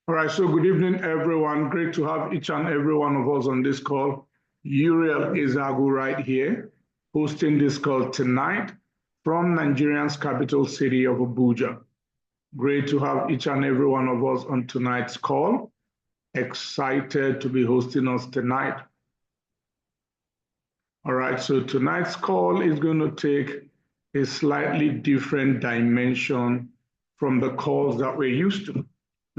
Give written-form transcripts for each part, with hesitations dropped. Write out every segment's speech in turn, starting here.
All right, so good evening, everyone. Great to have each and every one of us on this call. Uriel Ezagu right here, hosting this call tonight from Nigeria's capital city of Abuja. Great to have each and every one of us on tonight's call. Excited to be hosting us tonight. All right, so tonight's call is going to take a slightly different dimension from the calls that we're used to.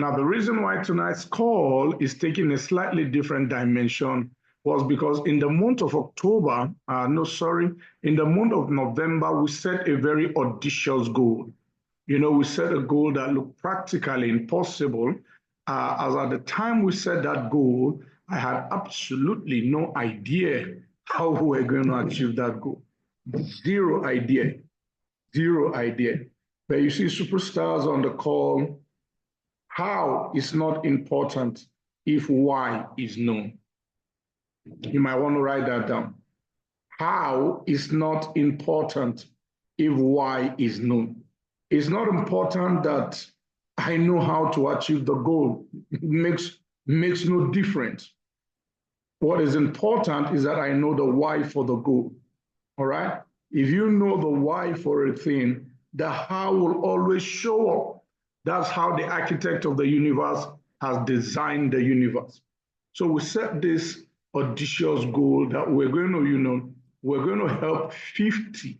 Now, the reason why tonight's call is taking a slightly different dimension was because in the month of October, in the month of November, we set a very audacious goal. We set a goal that looked practically impossible. As at the time we set that goal, I had absolutely no idea how we were going to achieve that goal. Zero idea. But you see superstars on the call. How is not important if why is known. You might want to write that down. How is not important if why is known. It's not important that I know how to achieve the goal. It makes no difference. What is important is that I know the why for the goal. All right? If you know the why for a thing, the how will always show up. That's how the architect of the universe has designed the universe. So we set this audacious goal that we're going to help 50.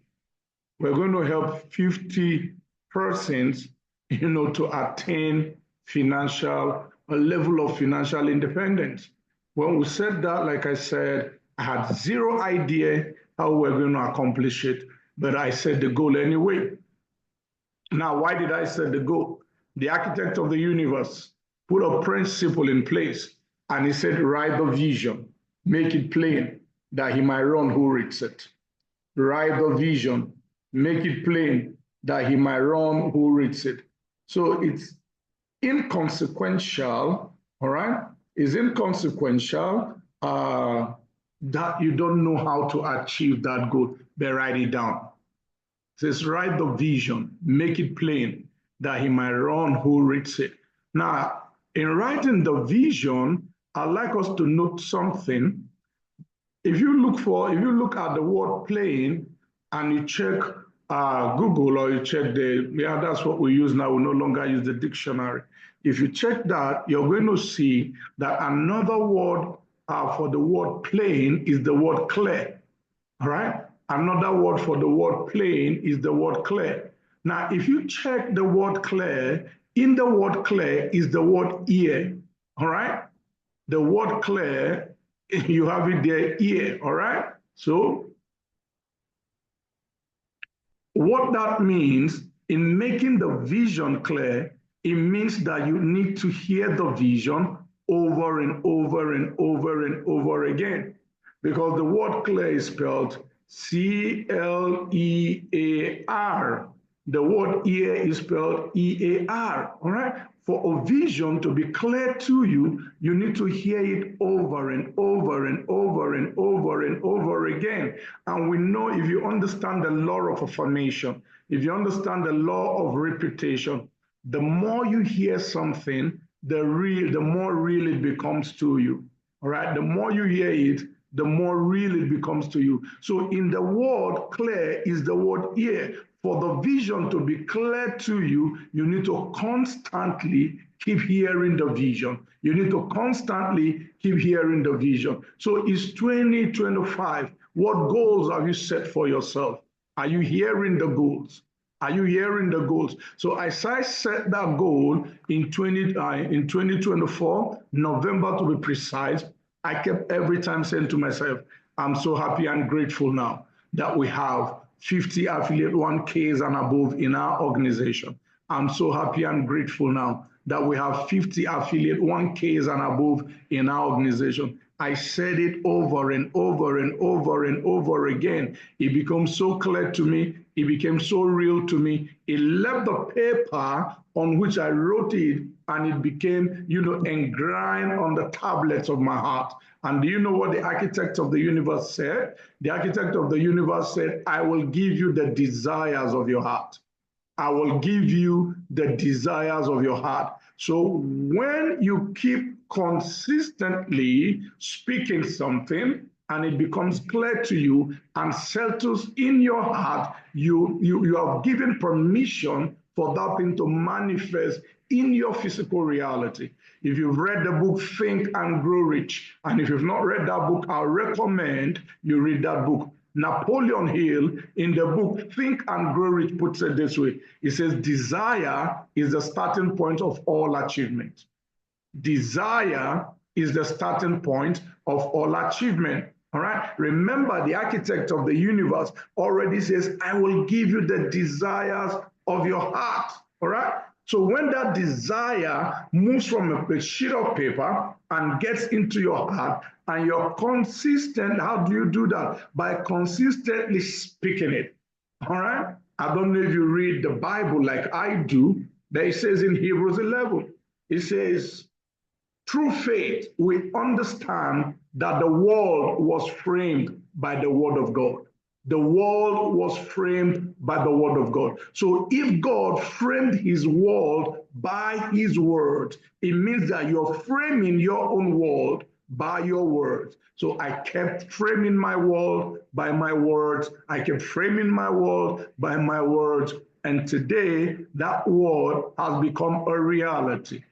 We're going to help 50 persons, to attain a level of financial independence. When we said that, like I said, I had zero idea how we're going to accomplish it, but I set the goal anyway. Now, why did I set the goal? The architect of the universe put a principle in place, and he said, write the vision, make it plain that he might run who reads it. Write the vision, make it plain that he might run who reads it. So it's inconsequential, all right? It's inconsequential that you don't know how to achieve that goal, but write it down. It says, write the vision, make it plain that he might run who reads it. Now, in writing the vision, I'd like us to note something. If you look at the word plain and you check Google or you check that's what we use now, we no longer use the dictionary. If you check that, you're going to see that another word for the word plain is the word clear, all right? Another word for the word plain is the word clear. Now, if you check the word clear, in the word clear is the word ear, all right? The word clear, you have it there, ear, all right? So what that means in making the vision clear, it means that you need to hear the vision over and over and over and over again, because the word clear is spelled C-L-E-A-R. The word ear is spelled E-A-R, all right? For a vision to be clear to you, you need to hear it over and over and over and over and over again. And we know if you understand the law of affirmation, if you understand the law of repetition, the more you hear something, the more real it becomes to you, all right? The more you hear it, the more real it becomes to you. So in the word clear is the word ear. For the vision to be clear to you, you need to constantly keep hearing the vision. You need to constantly keep hearing the vision. So it's 2025. What goals have you set for yourself? Are you hearing the goals? Are you hearing the goals? So as I set that goal in 2024, November to be precise, I kept every time saying to myself, I'm so happy and grateful now that we have 50 affiliate 1Ks and above in our organization. I'm so happy and grateful now that we have 50 affiliate 1Ks and above in our organization. I said it over and over and over and over again. It becomes so clear to me. It became so real to me. It left the paper on which I wrote it, and it became, engraved on the tablets of my heart. And do you know what the architect of the universe said? The architect of the universe said, I will give you the desires of your heart. I will give you the desires of your heart. So when you keep consistently speaking something and it becomes clear to you and settles in your heart, you have given permission for that thing to manifest in your physical reality. If you've read the book Think and Grow Rich, and if you've not read that book, I recommend you read that book. Napoleon Hill, in the book Think and Grow Rich, puts it this way. He says, desire is the starting point of all achievement. Desire is the starting point of all achievement. All right. Remember, the architect of the universe already says, I will give you the desires of your heart. All right. So when that desire moves from a sheet of paper and gets into your heart and you're consistent, how do you do that? By consistently speaking it. All right. I don't know if you read the Bible like I do, but it says in Hebrews 11, it says, through faith, we understand that the world was framed by the word of God. The world was framed by the word of God. So if God framed his world by his word, it means that you're framing your own world by your words. So I kept framing my world by my words. I kept framing my world by my words. And today, that word has become a reality.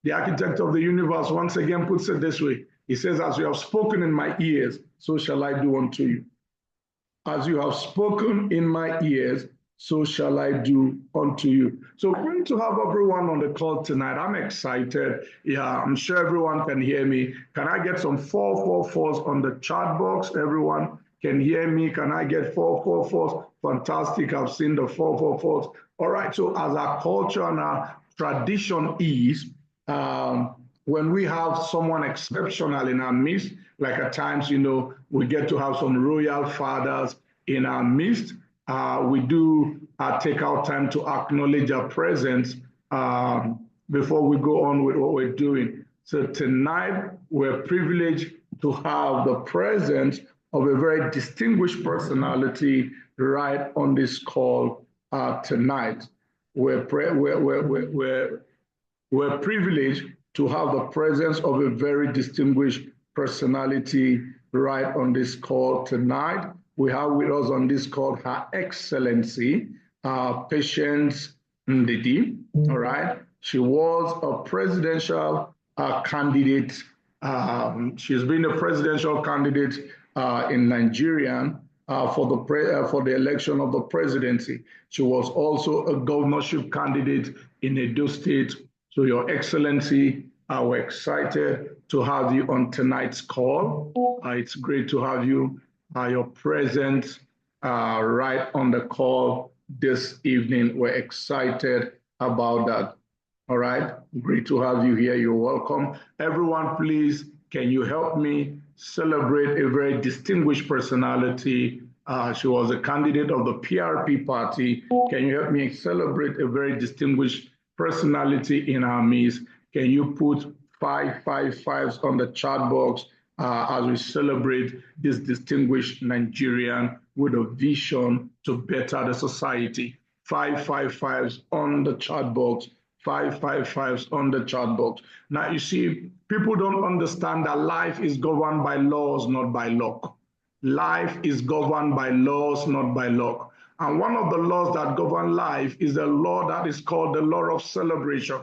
The architect of the universe once again puts it this way. He says, as you have spoken in my ears, so shall I do unto you. As you have spoken in my ears, so shall I do unto you. So we're going to have everyone on the call tonight. I'm excited. Yeah, I'm sure everyone can hear me. Can I get some 444s on the chat box? Everyone can hear me. Can I get 444s? Fantastic. I've seen the 444s. All right. So as our culture and our tradition is, when we have someone exceptional in our midst, like at times, we get to have some royal fathers in our midst. We do take our time to acknowledge our presence before we go on with what we're doing. So tonight, we're privileged to have the presence of a very distinguished personality right on this call tonight. We're privileged to have the presence of a very distinguished personality right on this call tonight. We have with us on this call Her Excellency, Patience Ndidi, all right? She was a presidential candidate. She's been a presidential candidate in Nigeria for the election of the presidency. She was also a governorship candidate in Edo State. So, Your Excellency, we're excited to have you on tonight's call. It's great to have you, your presence right on the call this evening. We're excited about that. All right, great to have you here. You're welcome. Everyone, please, can you help me celebrate a very distinguished personality? She was a candidate of the PRP party. Can you help me celebrate a very distinguished personality in our midst? Can you put 555s on the chat box as we celebrate this distinguished Nigerian with a vision to better the society? 555s on the chat box. 555s on the chat box. Now, you see, people don't understand that life is governed by laws, not by luck. Life is governed by laws, not by luck. And one of the laws that govern life is a law that is called the law of celebration.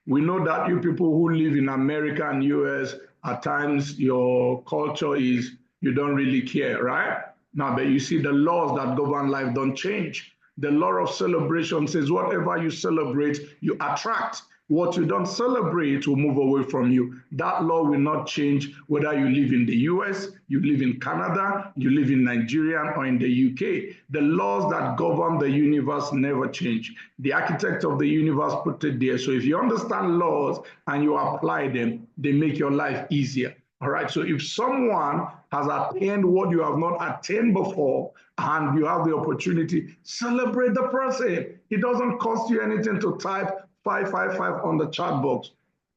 We know that you people who live in America and US, at times your culture is you don't really care, right? Now, but you see the laws that govern life don't change. The law of celebration says whatever you celebrate, you attract. What you don't celebrate will move away from you. That law will not change whether you live in the US, you live in Canada, you live in Nigeria, or in the UK. The laws that govern the universe never change. The architect of the universe put it there. So if you understand laws and you apply them, they make your life easier. All right, so if someone has attained what you have not attained before and you have the opportunity, celebrate the person. It doesn't cost you anything to type 555 on the chat box.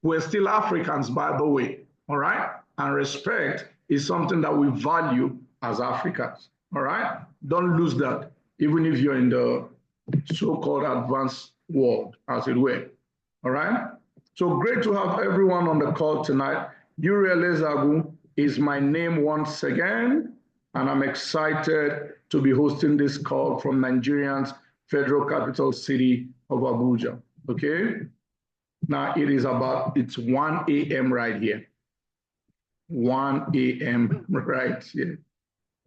We're still Africans, by the way, all right? And respect is something that we value as Africans, all right? Don't lose that, even if you're in the so-called advanced world, as it were. All right? So great to have everyone on the call tonight. Uriel Ezeagwu is my name once again, and I'm excited to be hosting this call from Nigeria's federal capital city of Abuja. Okay? Now it's 1 a.m. right here. 1 a.m. right here.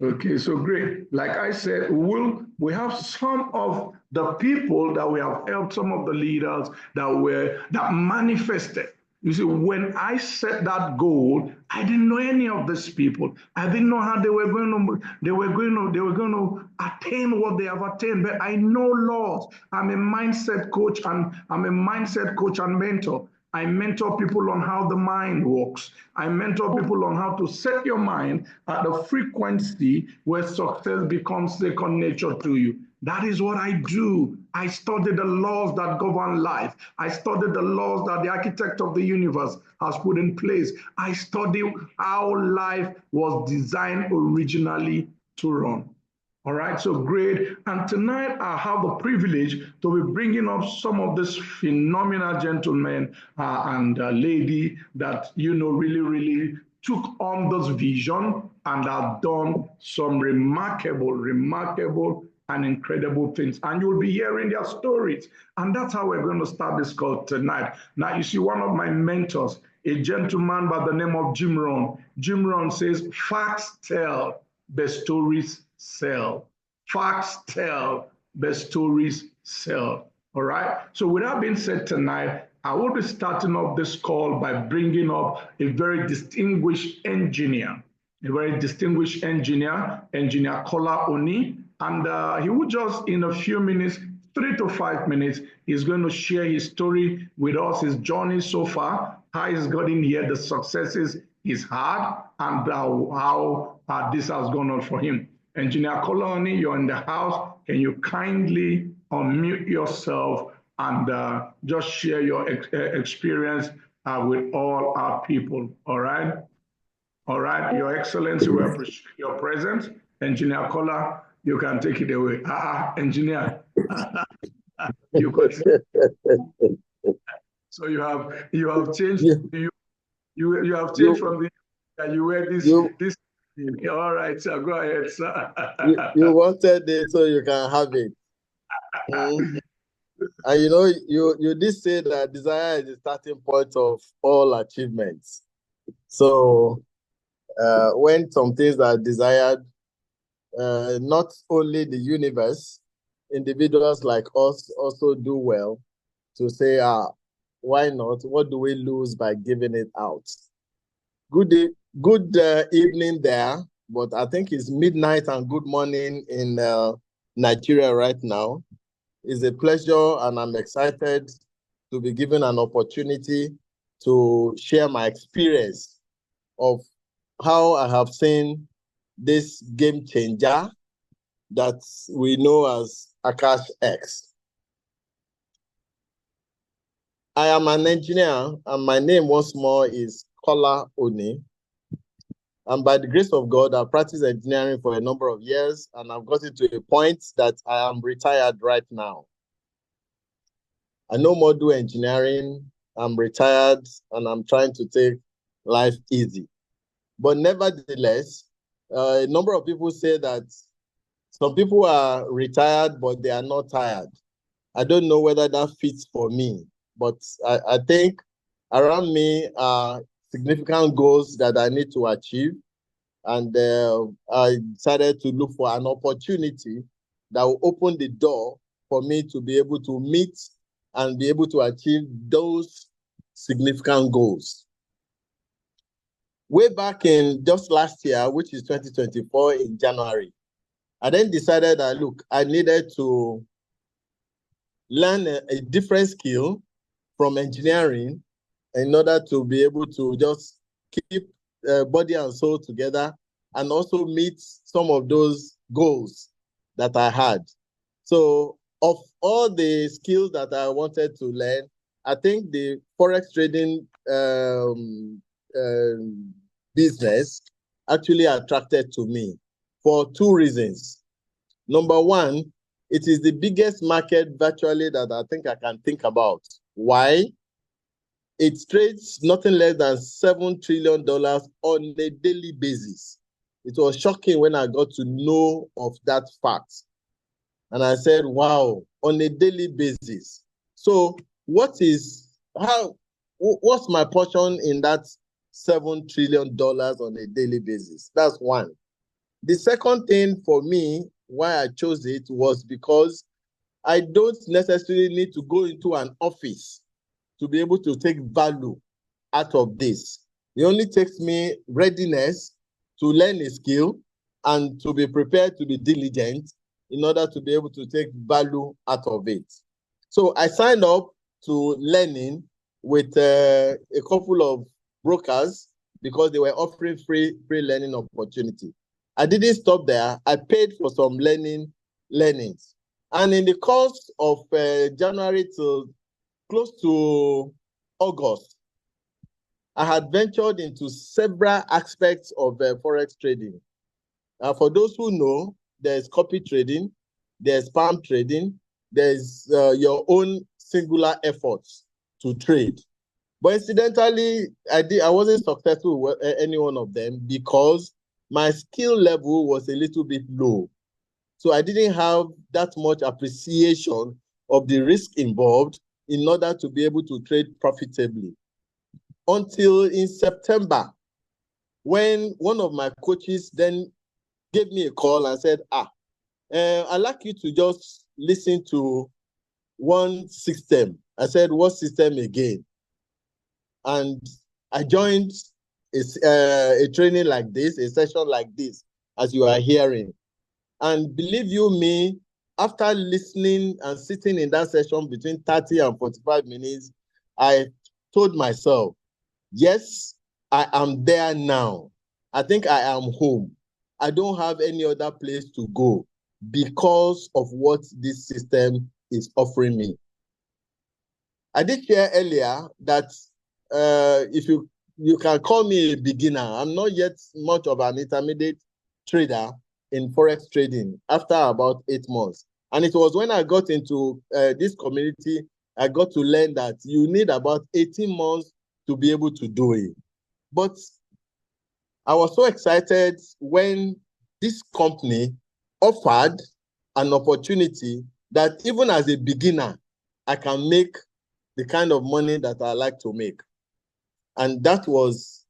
Okay, so great. Like I said, we have some of the people that we have helped, some of the leaders that manifested. You see, when I set that goal, I didn't know any of these people. I didn't know how they were going to attain what they have attained. But I know laws. I'm a mindset coach and mentor. I mentor people on how the mind works. I mentor people on how to set your mind at the frequency where success becomes second nature to you. That is what I do. I study the laws that govern life. I study the laws that the architect of the universe has put in place. I study how life was designed originally to run. All right, so great. And tonight I have the privilege to be bringing up some of these phenomenal gentlemen and lady that, really took on this vision and have done some remarkable and incredible things. And you'll be hearing their stories. And that's how we're going to start this call tonight. Now, you see, one of my mentors, a gentleman by the name of Jim Rohn. Jim Rohn says, facts tell, the stories sell. Facts tell, the stories sell. All right. So with that being said tonight, I will be starting off this call by bringing up a very distinguished engineer, Engineer Kola Oni. And he will just, in a few minutes, 3 to 5 minutes, he's going to share his story with us, his journey so far, how he's gotten here, the successes he's had, and how this has gone on for him. Engineer Kola Oni, you're in the house. Can you kindly unmute yourself and just share your experience with all our people, all right? All right, Your Excellency, we appreciate your presence. Engineer Kola, you can take it away. Engineer. You could. So you have changed. You have changed from the you wear this. All right, sir. Go ahead, sir. You wanted it, so you can have it. And you did say that desire is the starting point of all achievements. So when some things are desired, not only the universe, individuals like us also do well to say, why not? What do we lose by giving it out? Good evening there, but I think it's midnight and good morning in Nigeria right now. It's a pleasure, and I'm excited to be given an opportunity to share my experience of how I have seen this game changer that we know as Akash X. I am an engineer, and my name once more is Kola Oni. And by the grace of God, I've practiced engineering for a number of years, and I've gotten to a point that I am retired right now. I no more do engineering. I'm retired, and I'm trying to take life easy. But nevertheless, a number of people say that some people are retired, but they are not tired. I don't know whether that fits for me, but I think around me are significant goals that I need to achieve. And I decided to look for an opportunity that will open the door for me to be able to meet and be able to achieve those significant goals. Way back in just last year, which is 2024 in January, I then decided that, look, I needed to learn a different skill from engineering in order to be able to just keep body and soul together and also meet some of those goals that I had. So of all the skills that I wanted to learn, I think the Forex trading business actually attracted to me for two reasons. Number one, It is the biggest market virtually that I think I can think about. Why? It trades nothing less than $7 trillion on a daily basis. It was shocking when I got to know of that fact. And I said, wow, on a daily basis. So what's my portion in that $7 trillion on a daily basis? That's one. The second thing for me, why I chose it, was because I don't necessarily need to go into an office to be able to take value out of this. It only takes me readiness to learn a skill and to be prepared to be diligent in order to be able to take value out of it. So I signed up to learning with a couple of brokers because they were offering free learning opportunity. I didn't stop there. I paid for some learnings. And in the course of January to close to August, I had ventured into several aspects of Forex trading. For those who know, there's copy trading, there's palm trading, there's your own singular efforts to trade. But incidentally, I wasn't successful with any one of them because my skill level was a little bit low. So I didn't have that much appreciation of the risk involved in order to be able to trade profitably. Until in September, when one of my coaches then gave me a call and said, I'd like you to just listen to one system. I said, what system again? And I joined a training like this, a session like this, as you are hearing. And believe you me, after listening and sitting in that session between 30 and 45 minutes, I told myself, yes, I am there now. I think I am home. I don't have any other place to go because of what this system is offering me. I did share earlier that if you can call me a beginner, I'm not yet much of an intermediate trader in Forex trading after about 8 months. And it was when I got into this community, I got to learn that you need about 18 months to be able to do it. But I was so excited when this company offered an opportunity that even as a beginner, I can make the kind of money that I like to make. And that was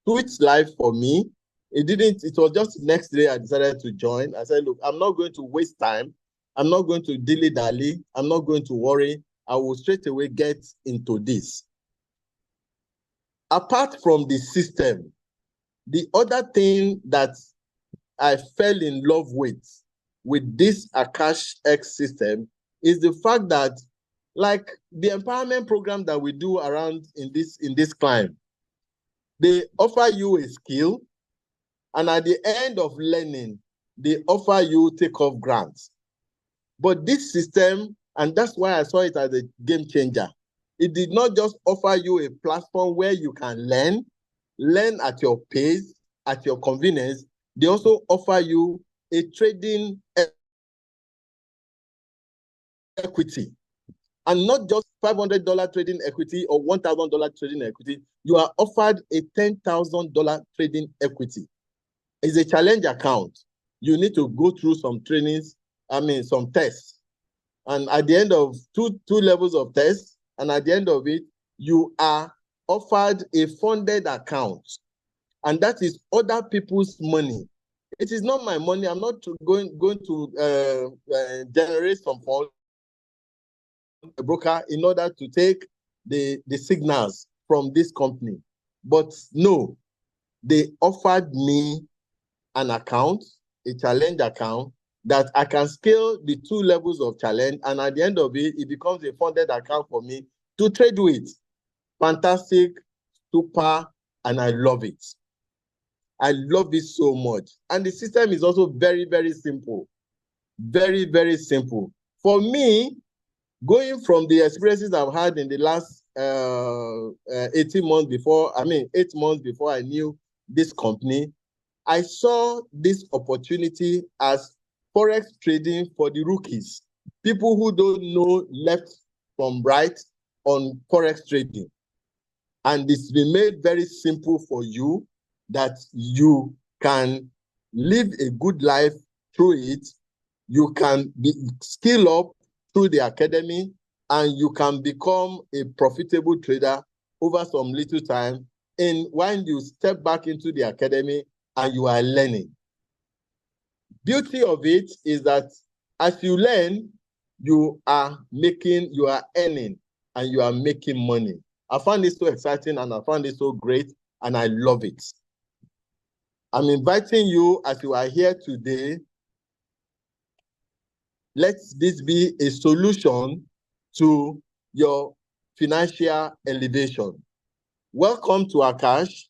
sweet life for me. It was just the next day I decided to join. I said, look, I'm not going to waste time. I'm not going to dilly-dally. I'm not going to worry. I will straight away get into this. Apart from the system, the other thing that I fell in love with this AkashX system is the fact that, like the empowerment program that we do around in this climb, they offer you a skill, and at the end of learning, they offer you take-off grants. But this system, and that's why I saw it as a game changer, it did not just offer you a platform where you can learn at your pace, at your convenience. They also offer you a trading equity. And not just $500 trading equity or $1,000 trading equity. You are offered a $10,000 trading equity. It's a challenge account. You need to go through some trainings, some tests. And at the end of two levels of tests, and at the end of it, you are offered a funded account. And that is other people's money. It is not my money. I'm not going to generate some funds, a broker, in order to take the signals from this company. But no, they offered me an account, a challenge account, that I can scale the 2 levels of challenge, and at the end of it, it becomes a funded account for me to trade with. Fantastic, super, and I love it. I love it so much. And the system is also very, very simple. Very, very simple. For me, going from the experiences I've had in the last 8 months before I knew this company, I saw this opportunity as Forex trading for the rookies, people who don't know left from right on Forex trading. And it's been made very simple for you that you can live a good life through it. You can be skill up through the academy, and you can become a profitable trader over some little time. And when you step back into the academy and you are learning, beauty of it is that as you learn, you are earning, and you are making money. I found it so exciting, and I found it so great, and I love it. I'm inviting you, as you are here today, let this be a solution to your financial elevation. Welcome to Akash.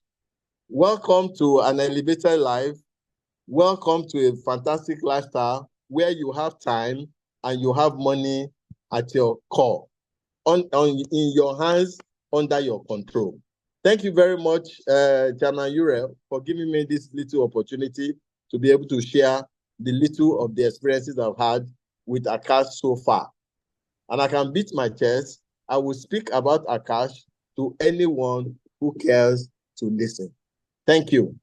Welcome to an elevated life. Welcome to a fantastic lifestyle where you have time and you have money at your core, in your hands, under your control. Thank you very much, Chairman Uriel, for giving me this little opportunity to be able to share the little of the experiences I've had with Akash so far. And I can beat my chest. I will speak about Akash to anyone who cares to listen. Thank you.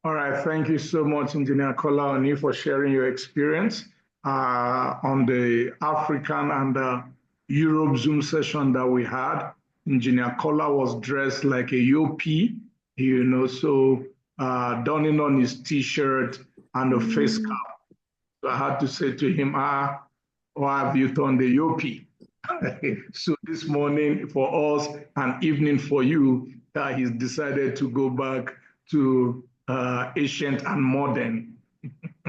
All right, thank you so much, Engineer Kola Oni, for sharing your experience on the African and Europe Zoom session that we had. Engineer Kola was dressed like a UP, so donning on his T-shirt and a face cap. So I had to say to him, why have you done the UP? So this morning for us and evening for you, he's decided to go back to ancient and modern.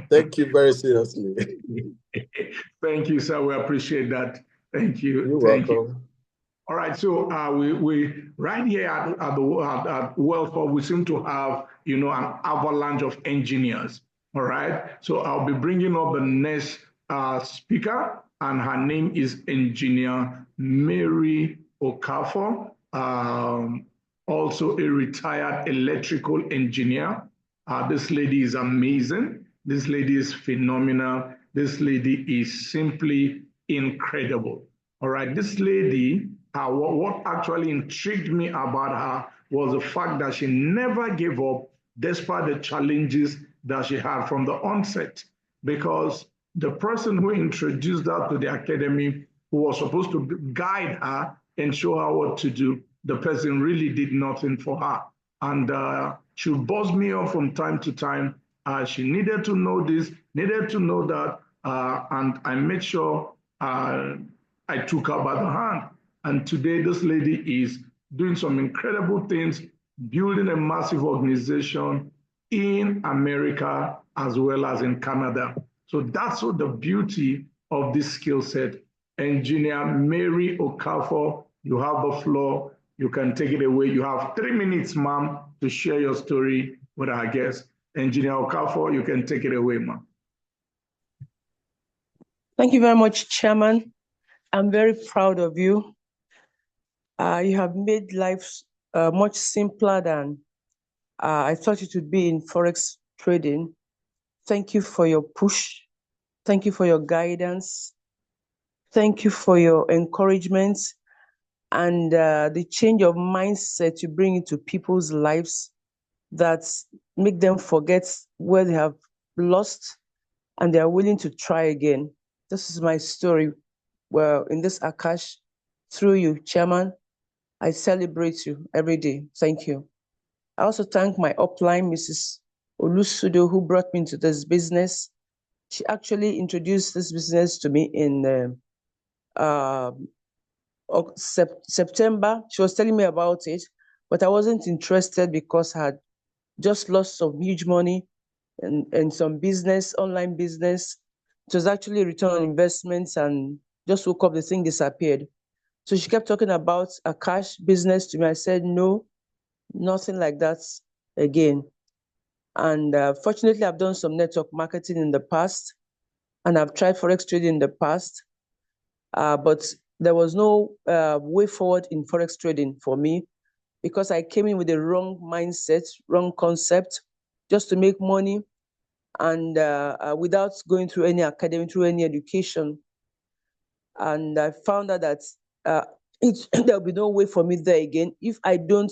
Thank you very seriously. Thank you, sir. We appreciate that. Thank you. You're Thank welcome. You. All right. So we right here at WealthHub, we seem to have an avalanche of engineers. All right. So I'll be bringing up the next speaker, and her name is Engineer Mary Okafor. Also a retired electrical engineer. This lady is amazing. This lady is phenomenal. This lady is simply incredible. All right, this lady, what actually intrigued me about her was the fact that she never gave up despite the challenges that she had from the onset, because the person who introduced her to the academy, who was supposed to guide her and show her what to do, the person really did nothing for her. And she would buzz me off from time to time. She needed to know this, needed to know that, and I made sure I took her by the hand. And today, this lady is doing some incredible things, building a massive organization in America as well as in Canada. So that's what the beauty of this skill set. Engineer Mary Okafor, you have the floor. You can take it away. You have 3 minutes, ma'am, to share your story with our guests. Engineer Okafor, you can take it away, ma'am. Thank you very much, Chairman. I'm very proud of you. You have made life much simpler than I thought it would be in Forex trading. Thank you for your push. Thank you for your guidance. Thank you for your encouragement and the change of mindset you bring into people's lives that make them forget where they have lost and they are willing to try again. This is my story. Well, in this Akash, through you, Chairman, I celebrate you every day. Thank you. I also thank my upline, Mrs. Olusudo, who brought me into this business. She actually introduced this business to me in September. She was telling me about it, but I wasn't interested because I had just lost some huge money in some business, online business. It was actually return on investments, and just woke up, the thing disappeared. So she kept talking about a cash business to me. I said, no, nothing like that again. And fortunately, I've done some network marketing in the past, and I've tried Forex trading in the past, but there was no way forward in Forex trading for me because I came in with the wrong mindset, wrong concept, just to make money. and without going through any academy, through any education. And I found out that there'll be no way for me there again if I don't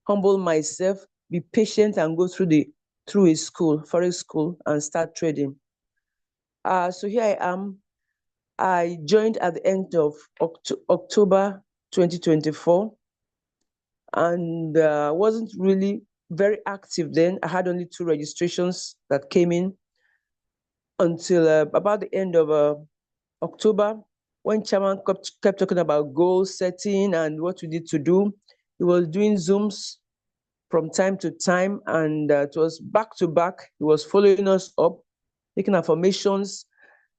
humble myself, be patient, and go through a school, forex school, and start trading. So here I am. I joined at the end of October 2024, and wasn't really very active then. I had only 2 registrations that came in until about the end of October, when Chairman kept talking about goal setting and what we need to do. He was doing Zooms from time to time, and it was back to back. He was following us up, making affirmations,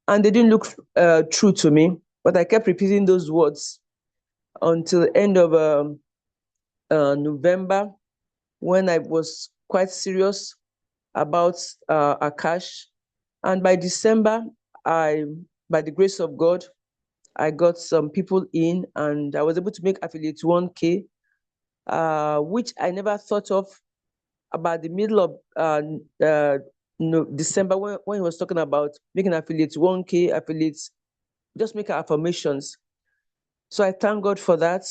and they didn't look true to me, but I kept repeating those words until the end of November, when I was quite serious about Akash. And by December, by the grace of God, I got some people in, and I was able to make affiliates 1K, which I never thought of about the middle of December, when he was talking about making affiliates 1K, affiliates, just make affirmations. So I thank God for that.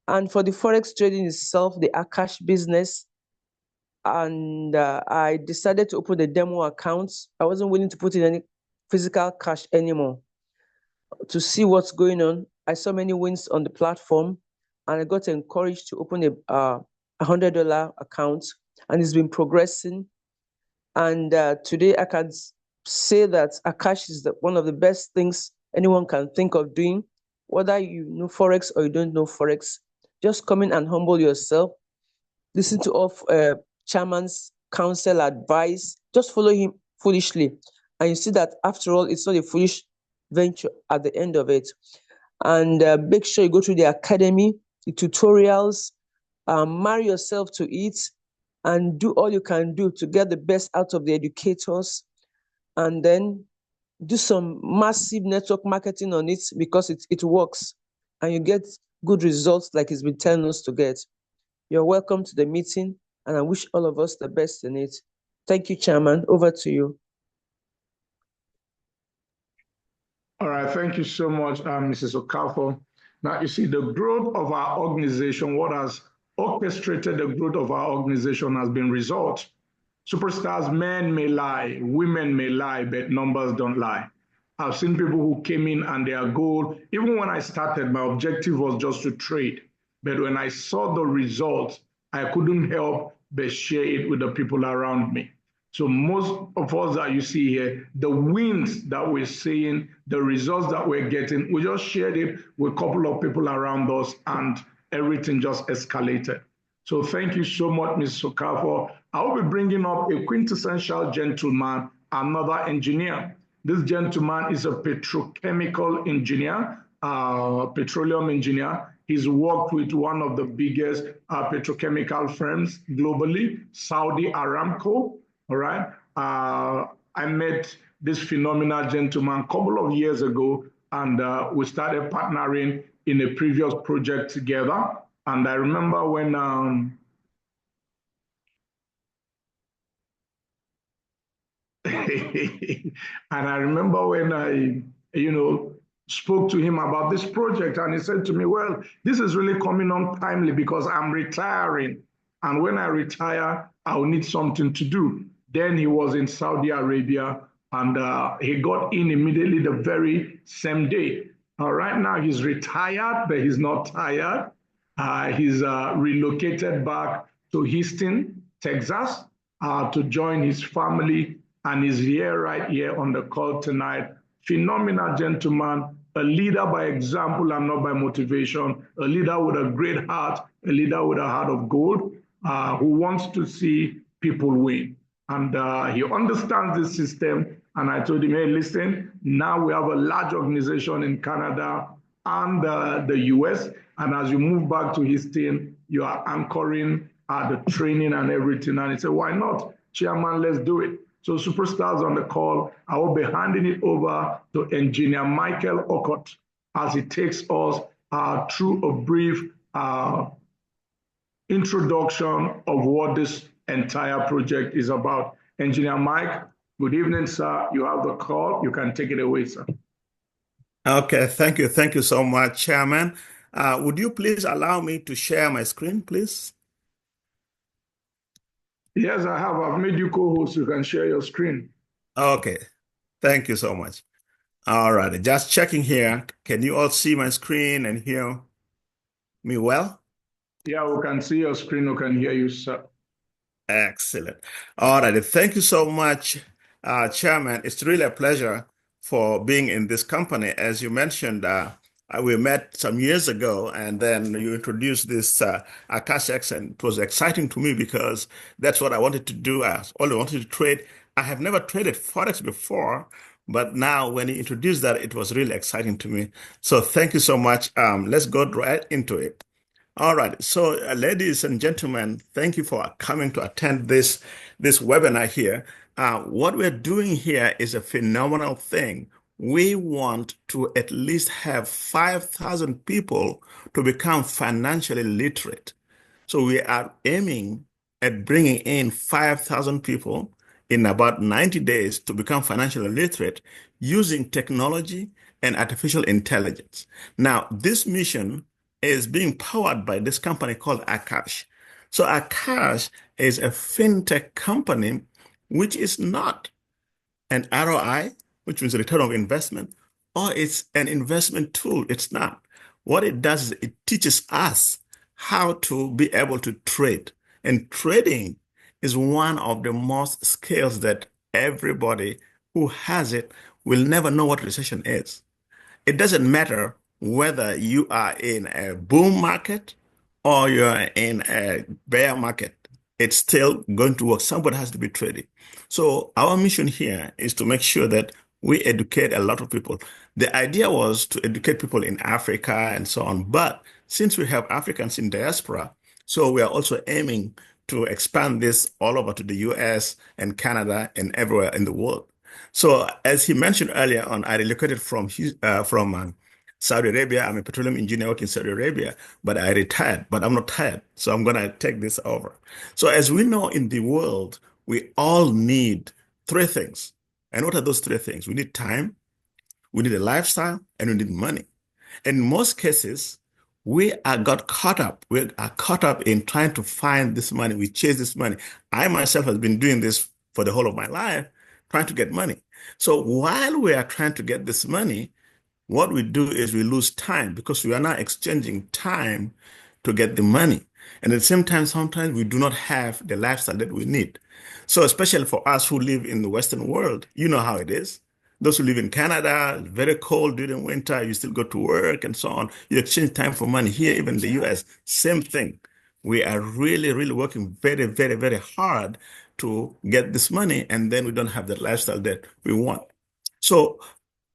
And for the Forex trading itself, the Akash business, and I decided to open a demo account. I wasn't willing to put in any physical cash anymore to see what's going on. I saw many wins on the platform, and I got encouraged to open a $100 account, and it's been progressing. And today I can say that Akash is one of the best things anyone can think of doing, whether you know Forex or you don't know Forex. Just come in and humble yourself. Listen to all Chairman's counsel advice. Just follow him foolishly. And you see that after all, it's not a foolish venture at the end of it. And make sure you go through the academy, the tutorials, marry yourself to it, and do all you can do to get the best out of the educators. And then do some massive network marketing on it, because it works. And you get good results like it's been telling us to get. You're welcome to the meeting, and I wish all of us the best in it. Thank you, Chairman. Over to you. All right, thank you so much, Mrs. Okafor. Now, you see, the growth of our organization, what has orchestrated the growth of our organization has been results. Superstars, men may lie, women may lie, but numbers don't lie. I've seen people who came in and their goal, even when I started, my objective was just to trade. But when I saw the results, I couldn't help but share it with the people around me. So most of us that you see here, the wins that we're seeing, the results that we're getting, we just shared it with a couple of people around us, and everything just escalated. So thank you so much, Ms. Okafor. I will be bringing up a quintessential gentleman, another engineer. This gentleman is a petrochemical engineer, petroleum engineer. He's worked with one of the biggest petrochemical firms globally, Saudi Aramco. All right. I met this phenomenal gentleman a couple of years ago, and we started partnering in a previous project together. And I remember when I spoke to him about this project, and he said to me, well, this is really coming on timely because I'm retiring. And when I retire, I'll need something to do. Then he was in Saudi Arabia, and he got in immediately the very same day. Right now, he's retired, but he's not tired. He's relocated back to Houston, Texas, to join his family, and is here right here on the call tonight. Phenomenal gentleman, a leader by example and not by motivation, a leader with a great heart, a leader with a heart of gold, who wants to see people win. And he understands the system. And I told him, hey, listen, now we have a large organization in Canada and the US. And as you move back to Houston, you are anchoring the training and everything. And he said, why not? Chairman, let's do it. So Superstars on the call, I will be handing it over to Engineer Michael Okot as he takes us through a brief introduction of what this entire project is about. Engineer Mike, Good evening, sir. You have the call. You can take it away, sir. Okay, thank you. Thank you so much, Chairman. Would you please allow me to share my screen, please? Yes, I have. I've made you co-host. You can share your screen. Okay, thank you so much. All right, just checking here. Can you all see my screen and hear me well? Yeah, we can see your screen. We can hear you, sir. Excellent. All right, thank you so much, Chairman. It's really a pleasure for being in this company. As you mentioned, we met some years ago, and then you introduced this AkashX, and it was exciting to me because that's what I wanted to do. I only wanted to trade. I have never traded Forex before, but now when you introduced that, it was really exciting to me. So thank you so much. Let's go right into it. All right. So, ladies and gentlemen, thank you for coming to attend this webinar here. What we're doing here is a phenomenal thing. We want to at least have 5,000 people to become financially literate. So we are aiming at bringing in 5,000 people in about 90 days to become financially literate using technology and artificial intelligence. Now, this mission is being powered by this company called Akash. So Akash is a fintech company which is not an ROI, which means return of investment, or it's an investment tool. It's not. What it does is it teaches us how to be able to trade. And trading is one of the most skills that everybody who has it will never know what recession is. It doesn't matter whether you are in a boom market or you're in a bear market. It's still going to work. Somebody has to be trading. So our mission here is to make sure that we educate a lot of people. The idea was to educate people in Africa and so on. But since we have Africans in diaspora, so we are also aiming to expand this all over to the US and Canada and everywhere in the world. So as he mentioned earlier on, I relocated from Saudi Arabia. I'm a petroleum engineer working in Saudi Arabia, but I retired, but I'm not tired. So I'm going to take this over. So as we know in the world, we all need three things. And what are those three things? We need time, we need a lifestyle, and we need money. In most cases, we got caught up. We are caught up in trying to find this money. We chase this money. I myself have been doing this for the whole of my life, trying to get money. So while we are trying to get this money, what we do is we lose time because we are now exchanging time to get the money. And at the same time, sometimes we do not have the lifestyle that we need. So especially for us who live in the Western world, you know how it is. Those who live in Canada, very cold during winter, you still go to work and so on. You exchange time for money. Here, even in the US, same thing. We are really, really working very, very, very hard to get this money, and then we don't have the lifestyle that we want. So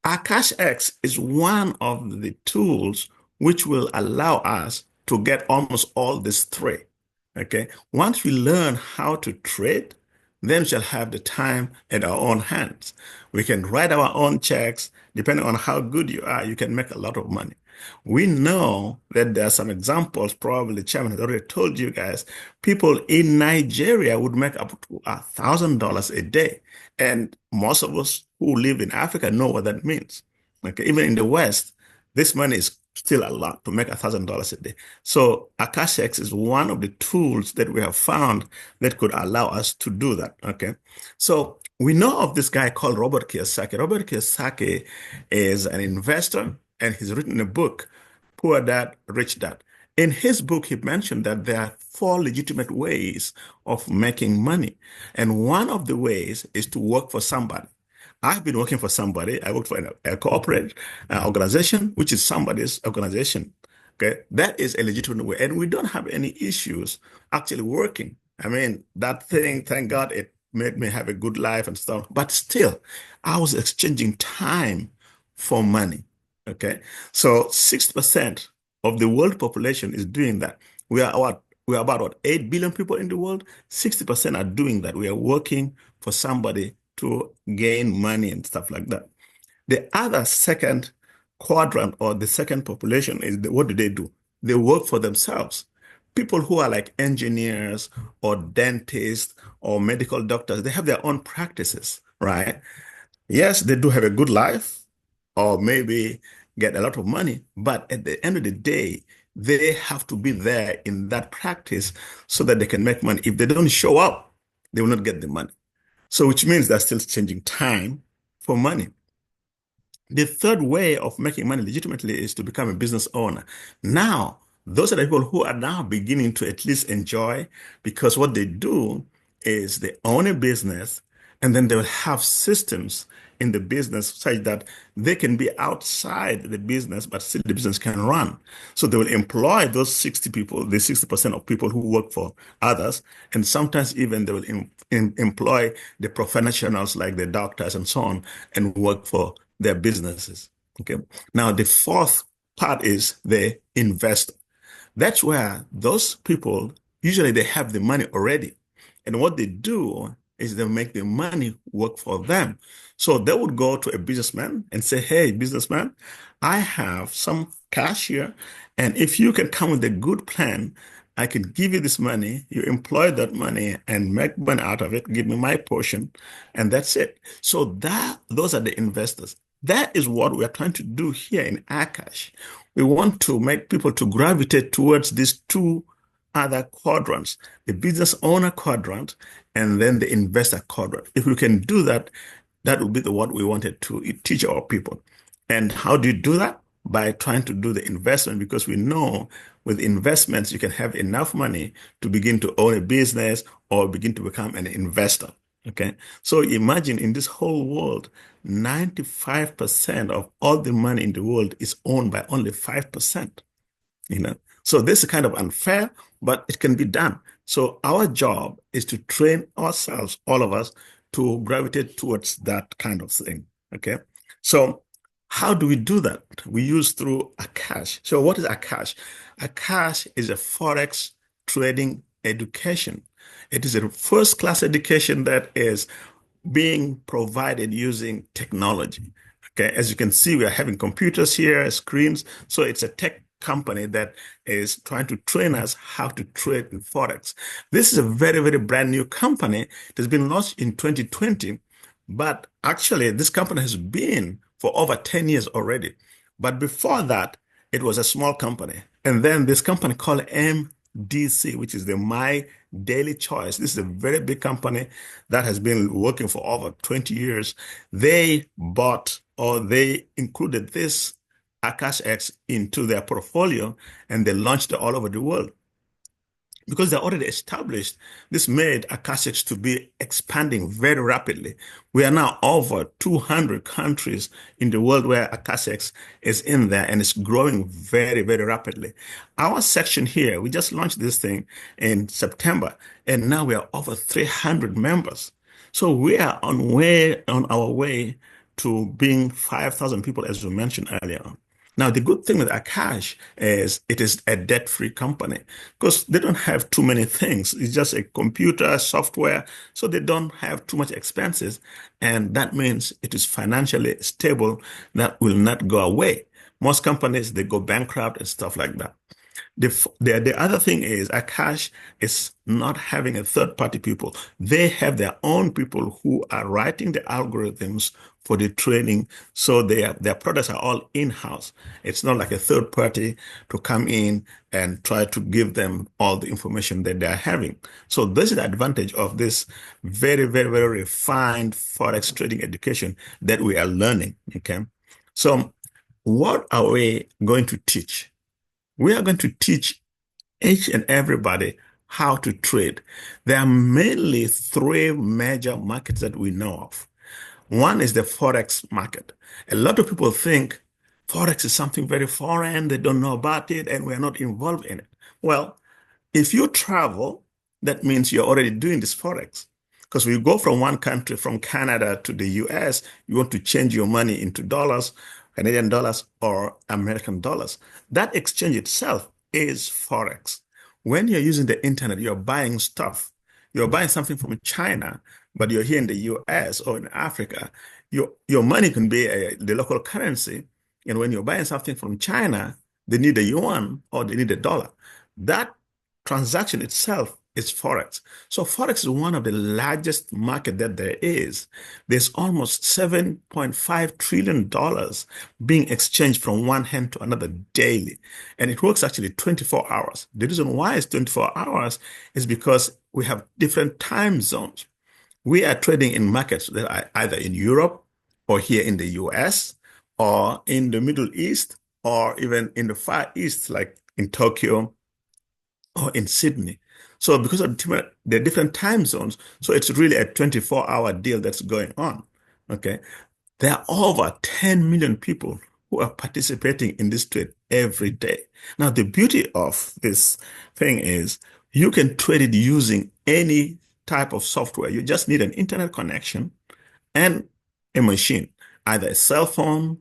AkashX is one of the tools which will allow us to get almost all these three. Okay. Once we learn how to trade, then we shall have the time at our own hands. We can write our own checks. Depending on how good you are, you can make a lot of money. We know that there are some examples, probably the chairman has already told you guys, people in Nigeria would make up to $1,000 a day. And most of us who live in Africa know what that means. Okay, even in the West, this money is still a lot to make $1,000 a day. So AkashX is one of the tools that we have found that could allow us to do that. Okay, so we know of this guy called Robert Kiyosaki. Robert Kiyosaki is an investor, and he's written a book, Poor Dad, Rich Dad. In his book, he mentioned that there are four legitimate ways of making money. And one of the ways is to work for somebody. I've been working for somebody. I worked for a corporate organization, which is somebody's organization. Okay, that is a legitimate way. And we don't have any issues actually working. I mean, that thing, thank God, it made me have a good life and stuff. But still, I was exchanging time for money. Okay, so 6% of the world population is doing that. We are about what, 8 billion people in the world. 60% are doing that. We are working for somebody to gain money and stuff like that. The other second quadrant or the second population is what do? They work for themselves. People who are like engineers or dentists or medical doctors, they have their own practices, right? Yes, they do have a good life or maybe get a lot of money, but at the end of the day, they have to be there in that practice so that they can make money. If they don't show up, they will not get the money. So, which means they're still changing time for money. The third way of making money legitimately is to become a business owner. Now, those are the people who are now beginning to at least enjoy because what they do is they own a business and then they will have systems in the business such that they can be outside the business, but still the business can run. So they will employ those 60 people, the 60% of people who work for others, and sometimes even they will employ the professionals like the doctors and so on and work for their businesses. Okay. Now, the fourth part is the investor. That's where those people usually they have the money already. And what they do is they make the money work for them. So they would go to a businessman and say, hey, businessman, I have some cash here. And if you can come with a good plan, I can give you this money. You employ that money and make money out of it. Give me my portion. And that's it. So those are the investors. That is what we are trying to do here in Akash. We want to make people to gravitate towards these two other quadrants, the business owner quadrant and then the investor quadrant. If we can do that, that would be what we wanted to teach our people. And how do you do that? By trying to do the investment, because we know with investments, you can have enough money to begin to own a business or begin to become an investor. Okay. So imagine in this whole world, 95% of all the money in the world is owned by only 5%. So this is kind of unfair, but it can be done. So our job is to train ourselves, all of us, to gravitate towards that kind of thing. Okay. So how do we do that? We use through Akash. So what is Akash? Akash is a Forex trading education. It is a first-class education that is being provided using technology. Okay, as you can see, we are having computers here, screens. So it's a tech company that is trying to train us how to trade in Forex. This is a very, very brand new company. It has been launched in 2020, but actually this company has been for over 10 years already. But before that, it was a small company. And then this company called MDC, which is the My Daily Choice. This is a very big company that has been working for over 20 years. They bought or they included this AkashX into their portfolio and they launched it all over the world. Because they're already established, this made AkashX to be expanding very rapidly. We are now over 200 countries in the world where AkashX is in there and it's growing very, very rapidly. Our section here, we just launched this thing in September, and now we are over 300 members. So we are on our way to being 5,000 people, as we mentioned earlier on. Now, the good thing with Akash is it is a debt-free company because they don't have too many things. It's just a computer, software, so they don't have too much expenses. And that means it is financially stable, that will not go away. Most companies, they go bankrupt and stuff like that. The other thing is Akash is not having a third-party people. They have their own people who are writing the algorithms for the training. So their products are all in-house. It's not like a third party to come in and try to give them all the information that they're having. So this is the advantage of this very, very, very refined Forex trading education that we are learning. Okay. So what are we going to teach? We are going to teach each and everybody how to trade. There are mainly three major markets that we know of. One is the Forex market. A lot of people think Forex is something very foreign, they don't know about it, and we're not involved in it. Well, if you travel, that means you're already doing this Forex. Because when you go from one country, from Canada to the US, you want to change your money into dollars, Canadian dollars, or American dollars. That exchange itself is Forex. When you're using the internet, you're buying stuff. You're buying something from China, but you're here in the US or in Africa. Your money can be the local currency. And when you're buying something from China, they need a yuan or they need a dollar. That transaction itself is Forex. So Forex is one of the largest market that there is. There's almost $7.5 trillion being exchanged from one hand to another daily. And it works actually 24 hours. The reason why it's 24 hours is because we have different time zones. We are trading in markets that are either in Europe or here in the US or in the Middle East or even in the Far East, like in Tokyo or in Sydney. So because of the different time zones, so it's really a 24-hour deal that's going on. Okay. There are over 10 million people who are participating in this trade every day. Now, the beauty of this thing is you can trade it using any type of software. You just need an internet connection and a machine, either a cell phone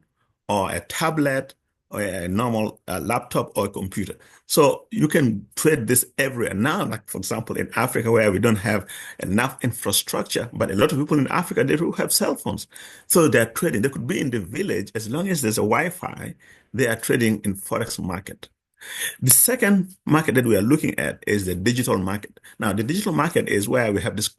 or a tablet or a normal laptop or a computer. So you can trade this everywhere. Now, like for example, in Africa, where we don't have enough infrastructure, but a lot of people in Africa, they do have cell phones. So they're trading. They could be in the village. As long as there's a Wi-Fi, they are trading in Forex market. The second market that we are looking at is the digital market. Now, the digital market is where we have this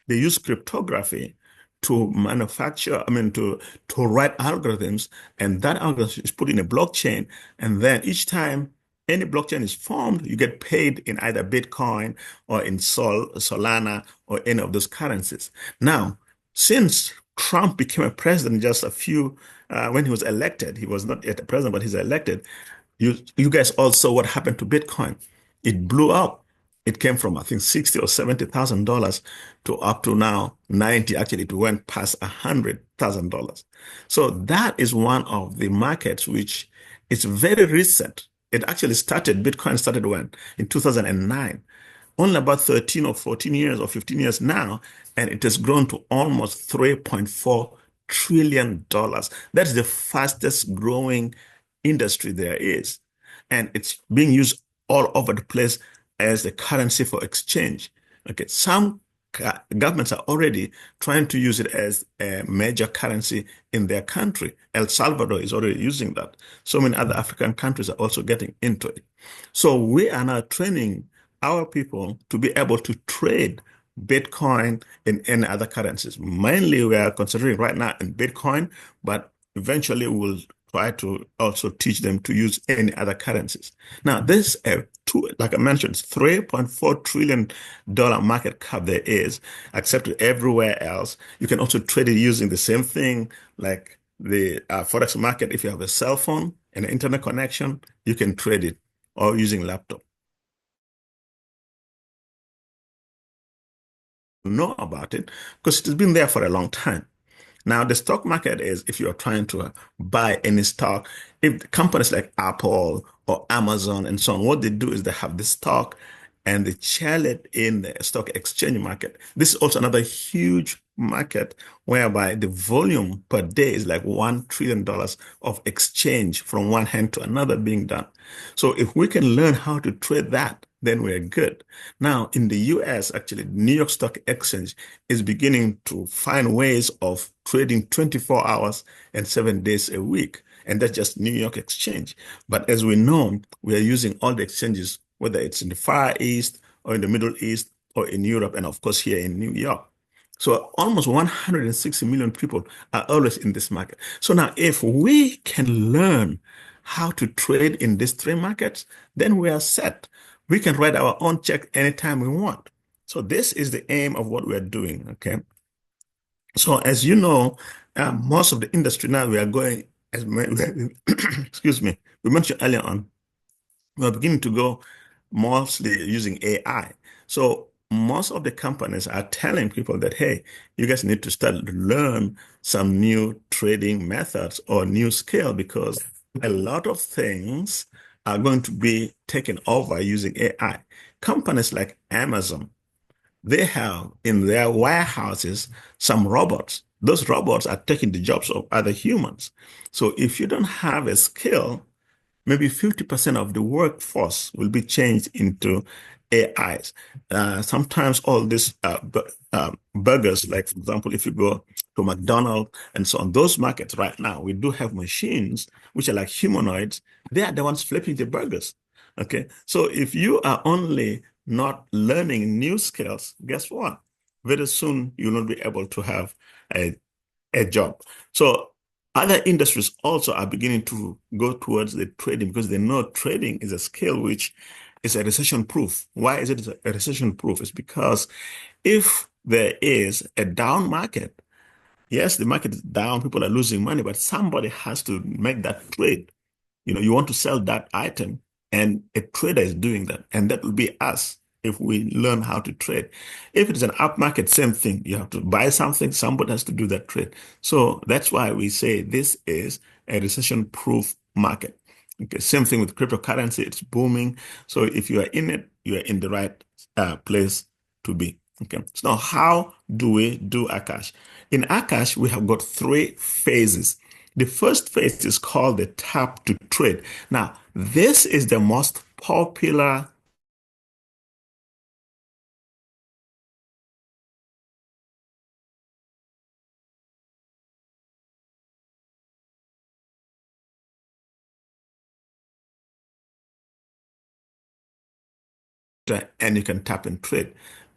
they use cryptography to manufacture, to write algorithms, and that algorithm is put in a blockchain. And then each time any blockchain is formed, you get paid in either Bitcoin or in Solana or any of those currencies. Now, since Trump became a president just when he was elected, he was not yet a president, but he's elected. You guys all saw what happened to Bitcoin. It blew up. It came from, I think, $60,000 or $70,000 to up to now 90. Actually, it went past $100,000. So that is one of the markets which is very recent. It actually Bitcoin started when? In 2009. Only about 13 or 14 years or 15 years now, and it has grown to almost $3.4 trillion. That's the fastest growing industry there is. And it's being used all over the place as the currency for exchange. Okay, some governments are already trying to use it as a major currency in their country. El Salvador is already using that. So many other African countries are also getting into it. So we are now training our people to be able to trade Bitcoin in any other currencies. Mainly we are considering right now in Bitcoin, but eventually we'll try to also teach them to use any other currencies. Now, this like I mentioned, $3.4 trillion market cap there is, except everywhere else. You can also trade it using the same thing like the Forex market. If you have a cell phone and an internet connection, you can trade it, or using laptop. Know about it because it has been there for a long time. Now, the stock market is if you're trying to buy any stock, if companies like Apple or Amazon and so on, what they do is they have the stock and they sell it in the stock exchange market. This is also another huge market whereby the volume per day is like $1 trillion of exchange from one hand to another being done. So if we can learn how to trade that, then we're good. Now, in the US, actually, New York Stock Exchange is beginning to find ways of trading 24 hours and 7 days a week. And that's just New York Exchange. But as we know, we are using all the exchanges, whether it's in the Far East or in the Middle East or in Europe, and of course here in New York. So almost 160 million people are always in this market. So now if we can learn how to trade in these three markets, then we are set. We can write our own check anytime we want. So this is the aim of what we're doing, okay? So as you know, most of the industry now we are going, excuse me, we mentioned earlier on, we're beginning to go mostly using AI. So most of the companies are telling people that, hey, you guys need to start to learn some new trading methods or new skill because a lot of things are going to be taken over using AI. Companies like Amazon, they have in their warehouses some robots. Those robots are taking the jobs of other humans. So if you don't have a skill, maybe 50% of the workforce will be changed into AIs. Sometimes all these burgers, like for example, if you go to McDonald's and so on, those markets right now, we do have machines which are like humanoids. They are the ones flipping the burgers. Okay, so if you are only not learning new skills, guess what? Very soon you'll not be able to have a job. So other industries also are beginning to go towards the trading because they know trading is a skill which is a recession proof. Why is it a recession proof? It's because if there is a down market, yes, the market is down, people are losing money, but somebody has to make that trade. You want to sell that item, and a trader is doing that, and that will be us if we learn how to trade. If it is an up market, same thing. You have to buy something, somebody has to do that trade. So that's why we say this is a recession-proof market. Okay, same thing with cryptocurrency, it's booming. So if you are in it, you are in the right place to be. Okay, so now how do we do Akash? In Akash, we have got 3 phases. The first phase is called the tap to trade. Now, this is the most popular and you can tap and trade.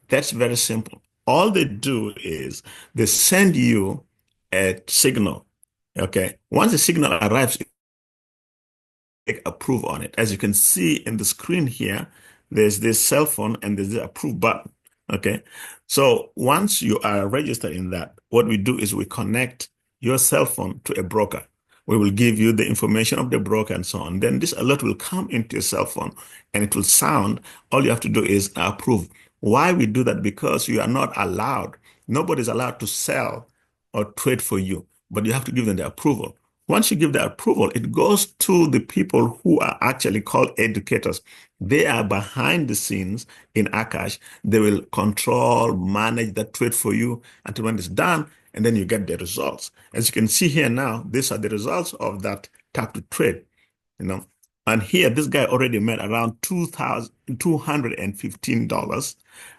That's very simple. All they do is they send you a signal. Okay. Once the signal arrives, click approve on it. As you can see in the screen here, there's this cell phone and there's the approve button. Okay. So once you are registered in that, what we do is we connect your cell phone to a broker. We will give you the information of the broker and so on. Then this alert will come into your cell phone and it will sound. All you have to do is approve. Why we do that? Because you are not allowed. Nobody's allowed to sell or trade for you, but you have to give them the approval. Once you give the approval, it goes to the people who are actually called educators. They are behind the scenes in Akash. They will control, manage the trade for you until when it's done, and then you get the results. As you can see here now, these are the results of that tap to trade. And here, this guy already made around $2,215.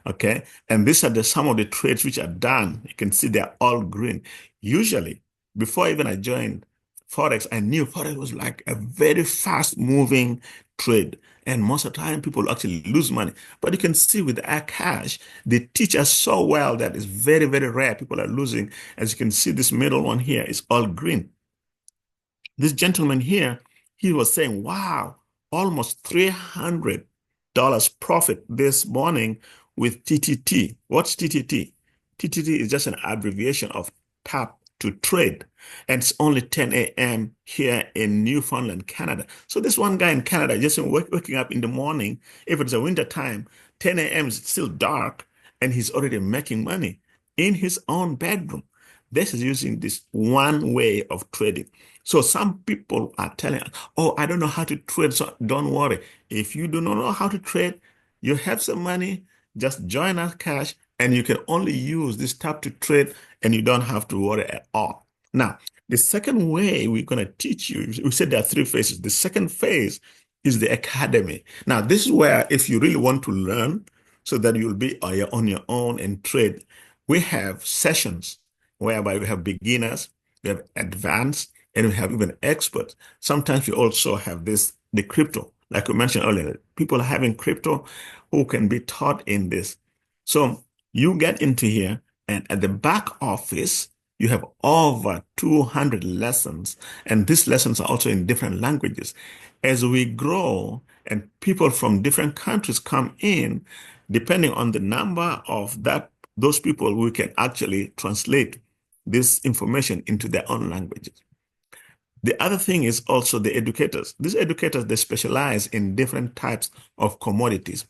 Okay. And these are some of the trades which are done. You can see they're all green. Usually, before even I joined Forex, I knew Forex was like a very fast moving trade. And most of the time, people actually lose money. But you can see with Akash, they teach us so well that it's very, very rare people are losing. As you can see, this middle one here is all green. This gentleman here, he was saying, wow, almost $300 profit this morning with TTT. What's TTT? TTT is just an abbreviation of tap to trade. And it's only 10 a.m. here in Newfoundland, Canada. So this one guy in Canada, just waking up in the morning, if it's a winter time, 10 a.m. is still dark, and he's already making money in his own bedroom. This is using this one way of trading. So some people are telling, oh, I don't know how to trade. So don't worry. If you do not know how to trade, you have some money, just join Akash and you can only use this tap to trade and you don't have to worry at all. Now, the second way we're going to teach you, we said there are 3 phases. The second phase is the academy. Now, this is where if you really want to learn so that you'll be on your own and trade, we have sessions whereby we have beginners, we have advanced, and we have even experts. Sometimes we also have the crypto, like we mentioned earlier, people having crypto who can be taught in this. So you get into here, and at the back office, you have over 200 lessons, and these lessons are also in different languages. As we grow and people from different countries come in, depending on the number of those people, we can actually translate this information into their own languages. The other thing is also the educators. These educators, they specialize in different types of commodities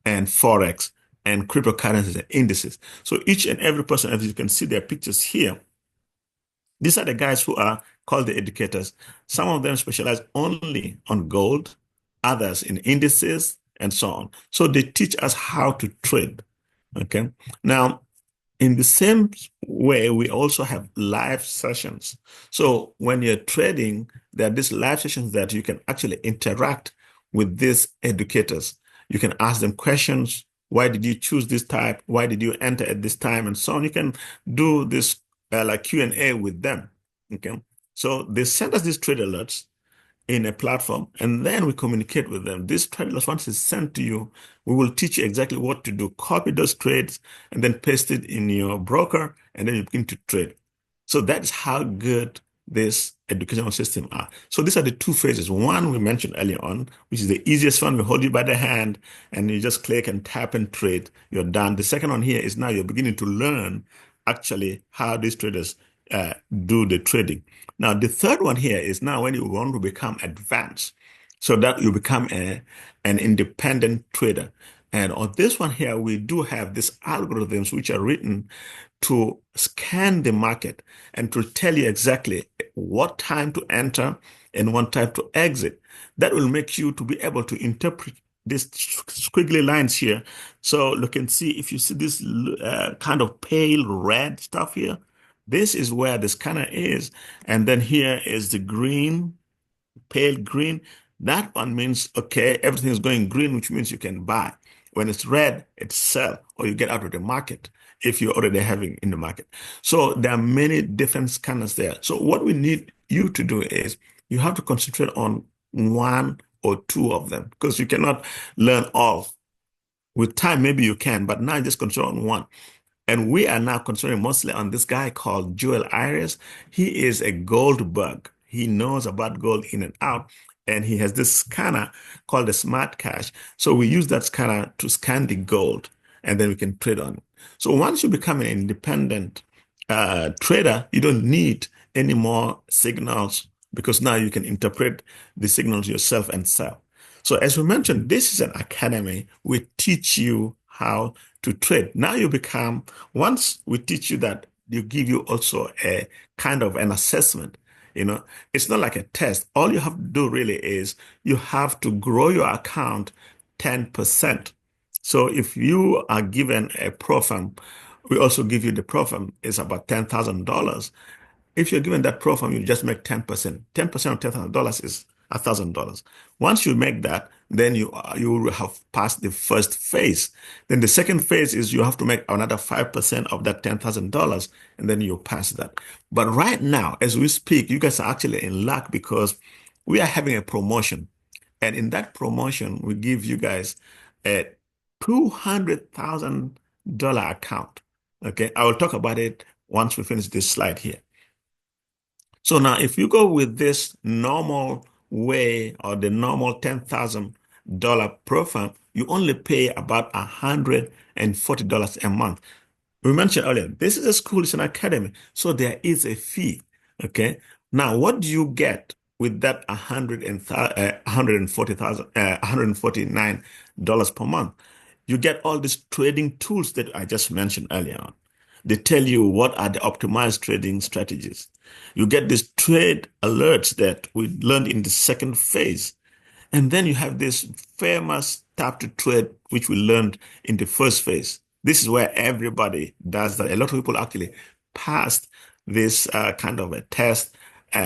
and Forex and cryptocurrencies and indices. So each and every person, as you can see their pictures here, these are the guys who are called the educators. Some of them specialize only on gold, others in indices, and so on. So they teach us how to trade. Okay. Now, in the same way, we also have live sessions. So when you're trading, there are these live sessions that you can actually interact with these educators. You can ask them questions. Why did you choose this type? Why did you enter at this time? And so on. You can do this like Q&A with them. Okay. So they send us these trade alerts. in a platform, and then we communicate with them. This trade loss, once it's sent to you, we will teach you exactly what to do. Copy those trades and then paste it in your broker, and then you begin to trade. So that's how good this educational system are. So these are the two phases. One we mentioned earlier on, which is the easiest one. We hold you by the hand and you just click and tap and trade. You're done. The second one here is now you're beginning to learn actually how these traders do the trading. Now, the third one here is now when you want to become advanced, so that you become an independent trader. And on this one here, we do have these algorithms which are written to scan the market and to tell you exactly what time to enter and what time to exit. That will make you to be able to interpret these squiggly lines here. So you can see, if you see this kind of pale red stuff here, this is where the scanner is. And then here is the green, pale green. That one means, okay, everything is going green, which means you can buy. When it's red, it's sell, or you get out of the market if you're already having in the market. So there are many different scanners there. So what we need you to do is you have to concentrate on one or two of them, because you cannot learn all. With time, maybe you can, but now just concentrate on one. And we are now concentrating mostly on this guy called Joel Ayres. He is a gold bug. He knows about gold in and out. And he has this scanner called the Smart Cash. So we use that scanner to scan the gold, and then we can trade on it. So once you become an independent trader, you don't need any more signals, because now you can interpret the signals yourself and sell. So as we mentioned, this is an academy. We teach you how to trade. Now you become, once we teach you that, you give you also a kind of an assessment. It's not like a test. All you have to do really is you have to grow your account 10%. So if you are given a pro firm, we also give you the pro firm is about $10,000. If you're given that pro firm, you just make 10%. 10% of $10,000 is $1,000. Once you make that, then you will have passed the first phase. Then the second phase is you have to make another 5% of that $10,000, and then you pass that. But right now, as we speak, you guys are actually in luck, because we are having a promotion. And in that promotion, we give you guys a $200,000 account. Okay, I will talk about it once we finish this slide here. So now, if you go with this normal way, or the normal $10,000 pro firm, you only pay about $140 a month. We mentioned earlier, this is a school, it's an academy, so there is a fee. Okay. Now, what do you get with that $149 per month? You get all these trading tools that I just mentioned earlier on. They tell you what are the optimized trading strategies. You get these trade alerts that we learned in the second phase. And then you have this famous tap to trade, which we learned in the first phase. This is where everybody does that. A lot of people actually passed this kind of a test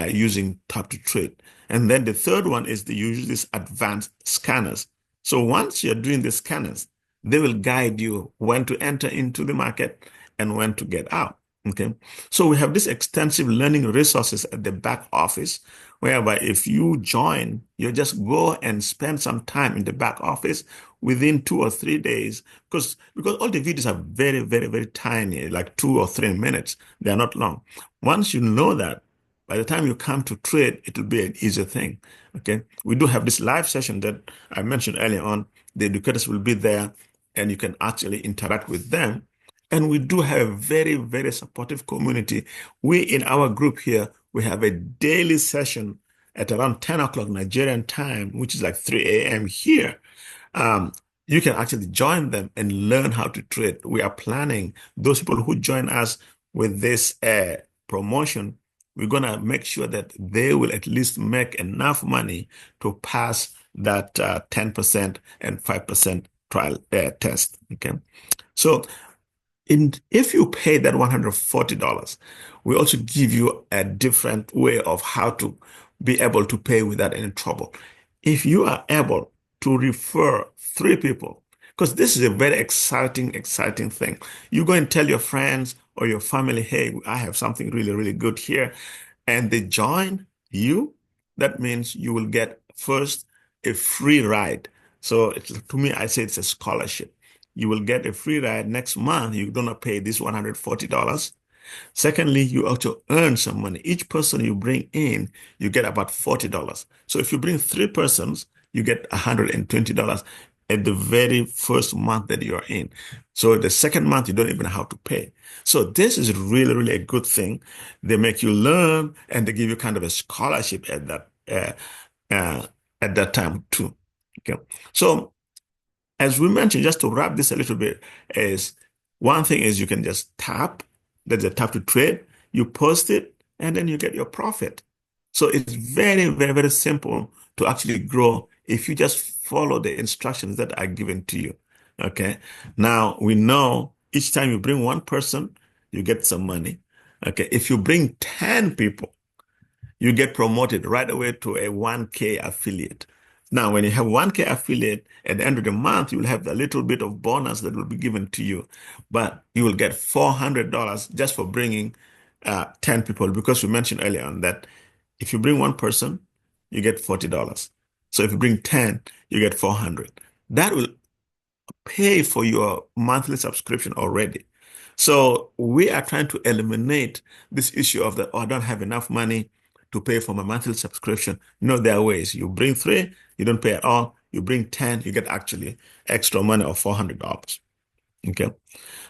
using tap to trade. And then the third one is they use these advanced scanners. So once you're doing the scanners, they will guide you when to enter into the market and when to get out. Okay. So we have this extensive learning resources at the back office, whereby if you join, you just go and spend some time in the back office within 2 or 3 days, because all the videos are very, very, very tiny, like 2 or 3 minutes. They are not long. Once you know that, by the time you come to trade, it will be an easy thing. Okay. We do have this live session that I mentioned earlier on. The educators will be there, and you can actually interact with them. And we do have a very, very supportive community. We, in our group here, we have a daily session at around 10 o'clock Nigerian time, which is like 3 a.m. here. You can actually join them and learn how to trade. We are planning those people who join us with this promotion. We're going to make sure that they will at least make enough money to pass that 10% and 5% trial test. Okay. So, if you pay that $140, we also give you a different way of how to be able to pay without any trouble. If you are able to refer 3 people, because this is a very exciting thing. You go and tell your friends or your family, hey, I have something really, really good here, and they join you, that means you will get first a free ride. So to me, I say it's a scholarship. You will get a free ride next month. You're going to pay this $140. Secondly, you also earn some money. Each person you bring in, you get about $40. So if you bring 3 persons, you get $120 at the very first month that you're in. So the second month, you don't even have to pay. So this is really, really a good thing. They make you learn and they give you kind of a scholarship at that time too. Okay. So as we mentioned, just to wrap this a little bit, is one thing is you can just tap, there's a tap to trade, you post it, and then you get your profit. So it's very, very, very simple to actually grow if you just follow the instructions that are given to you. Okay. Now we know each time you bring 1 person, you get some money. Okay. If you bring 10 people, you get promoted right away to a 1K affiliate. Now, when you have 1K affiliate, at the end of the month, you will have a little bit of bonus that will be given to you. But you will get $400 just for bringing 10 people, because we mentioned earlier on that if you bring 1 person, you get $40. So if you bring 10, you get 400. That will pay for your monthly subscription already. So we are trying to eliminate this issue of that, oh, I don't have enough money to pay for my monthly subscription. No, there are ways. You bring 3, you don't pay at all. You bring 10, you get actually extra money of $400. Okay.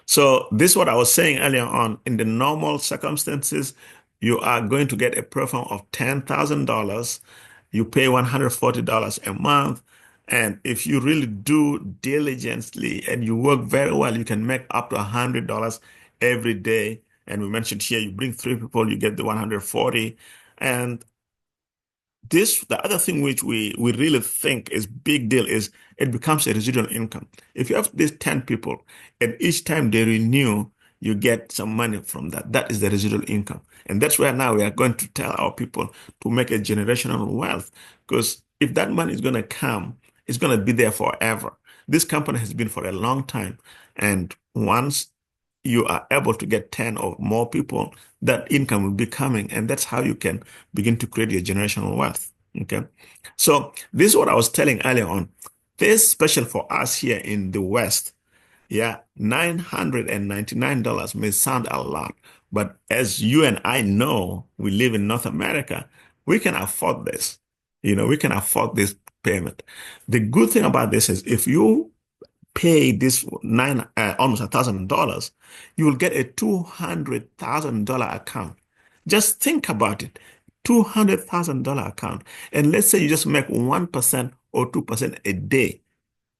So this is what I was saying earlier on. In the normal circumstances, you are going to get a platform of $10,000. You pay $140 a month. And if you really do diligently and you work very well, you can make up to $100 every day. And we mentioned here, you bring 3 people, you get the 140. And the other thing which we really think is big deal is it becomes a residual income. If you have these 10 people and each time they renew, you get some money from that. That is the residual income. And that's where now we are going to tell our people to make a generational wealth, because if that money is going to come, it's going to be there forever. This company has been for a long time. And once you are able to get 10 or more people, that income will be coming. And that's how you can begin to create your generational wealth. Okay. So this is what I was telling earlier on. This is special for us here in the West. Yeah, $999 may sound a lot, but as you and I know, we live in North America, we can afford this. We can afford this payment. The good thing about this is if you pay this almost $1,000, you will get a $200,000 account. Just think about it, $200,000 account. And let's say you just make 1% or 2% a day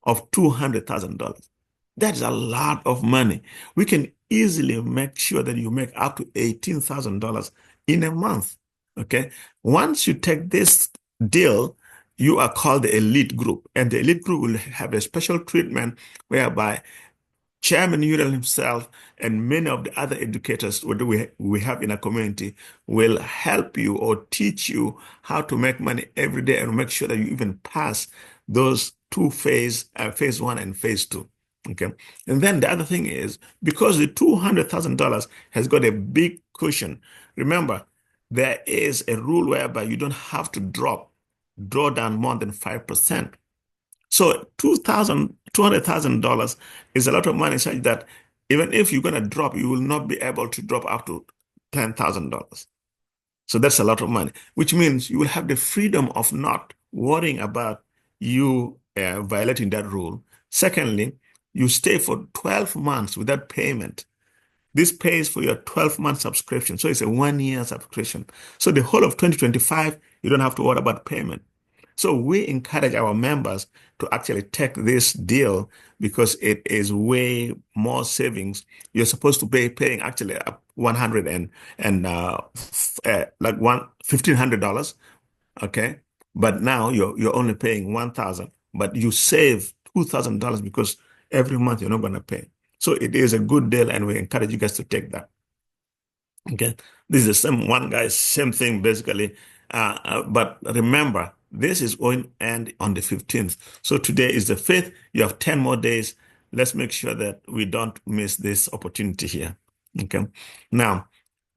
of $200,000. That's a lot of money. We can easily make sure that you make up to $18,000 in a month. Okay. Once you take this deal, you are called the elite group, and the elite group will have a special treatment whereby Chairman Uriel himself and many of the other educators we have in our community will help you or teach you how to make money every day and make sure that you even pass those 2 phase 1 and phase 2. Okay. And then the other thing is, because the $200,000 has got a big cushion, remember, there is a rule whereby you don't have to draw down more than 5%. So $200,000 is a lot of money, such that even if you're going to drop, you will not be able to drop up to $10,000. So that's a lot of money, which means you will have the freedom of not worrying about you violating that rule. Secondly, you stay for 12 months without payment. This pays for your 12-month subscription. So it's a 1-year subscription. So the whole of 2025, you don't have to worry about payment. So we encourage our members to actually take this deal because it is way more savings. You're supposed to be paying actually $1,500, okay? But now you're only paying $1,000, but you save $2,000 because every month you're not going to pay. So it is a good deal, and we encourage you guys to take that. Okay, this is the same thing basically. But remember, this is going to end on the 15th. So today is the 5th. You have 10 more days. Let's make sure that we don't miss this opportunity here. Okay. Now,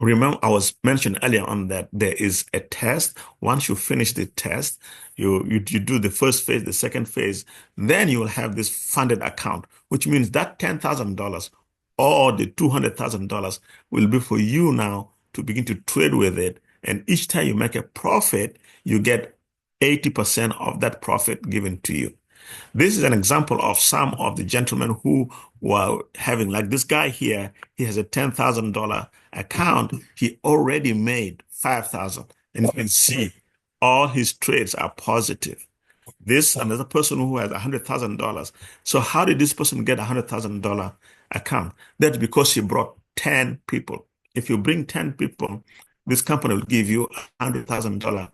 remember, I was mentioned earlier on that there is a test. Once you finish the test, you do the first phase, the second phase, then you will have this funded account, which means that $10,000 or the $200,000 will be for you now to begin to trade with it. And each time you make a profit, you get 80% of that profit given to you. This is an example of some of the gentlemen who were having, like this guy here, he has a $10,000 account. He already made 5,000. And you can see all his trades are positive. This another person who has $100,000. So how did this person get $100,000 account? That's because he brought 10 people. If you bring 10 people, this company will give you $100,000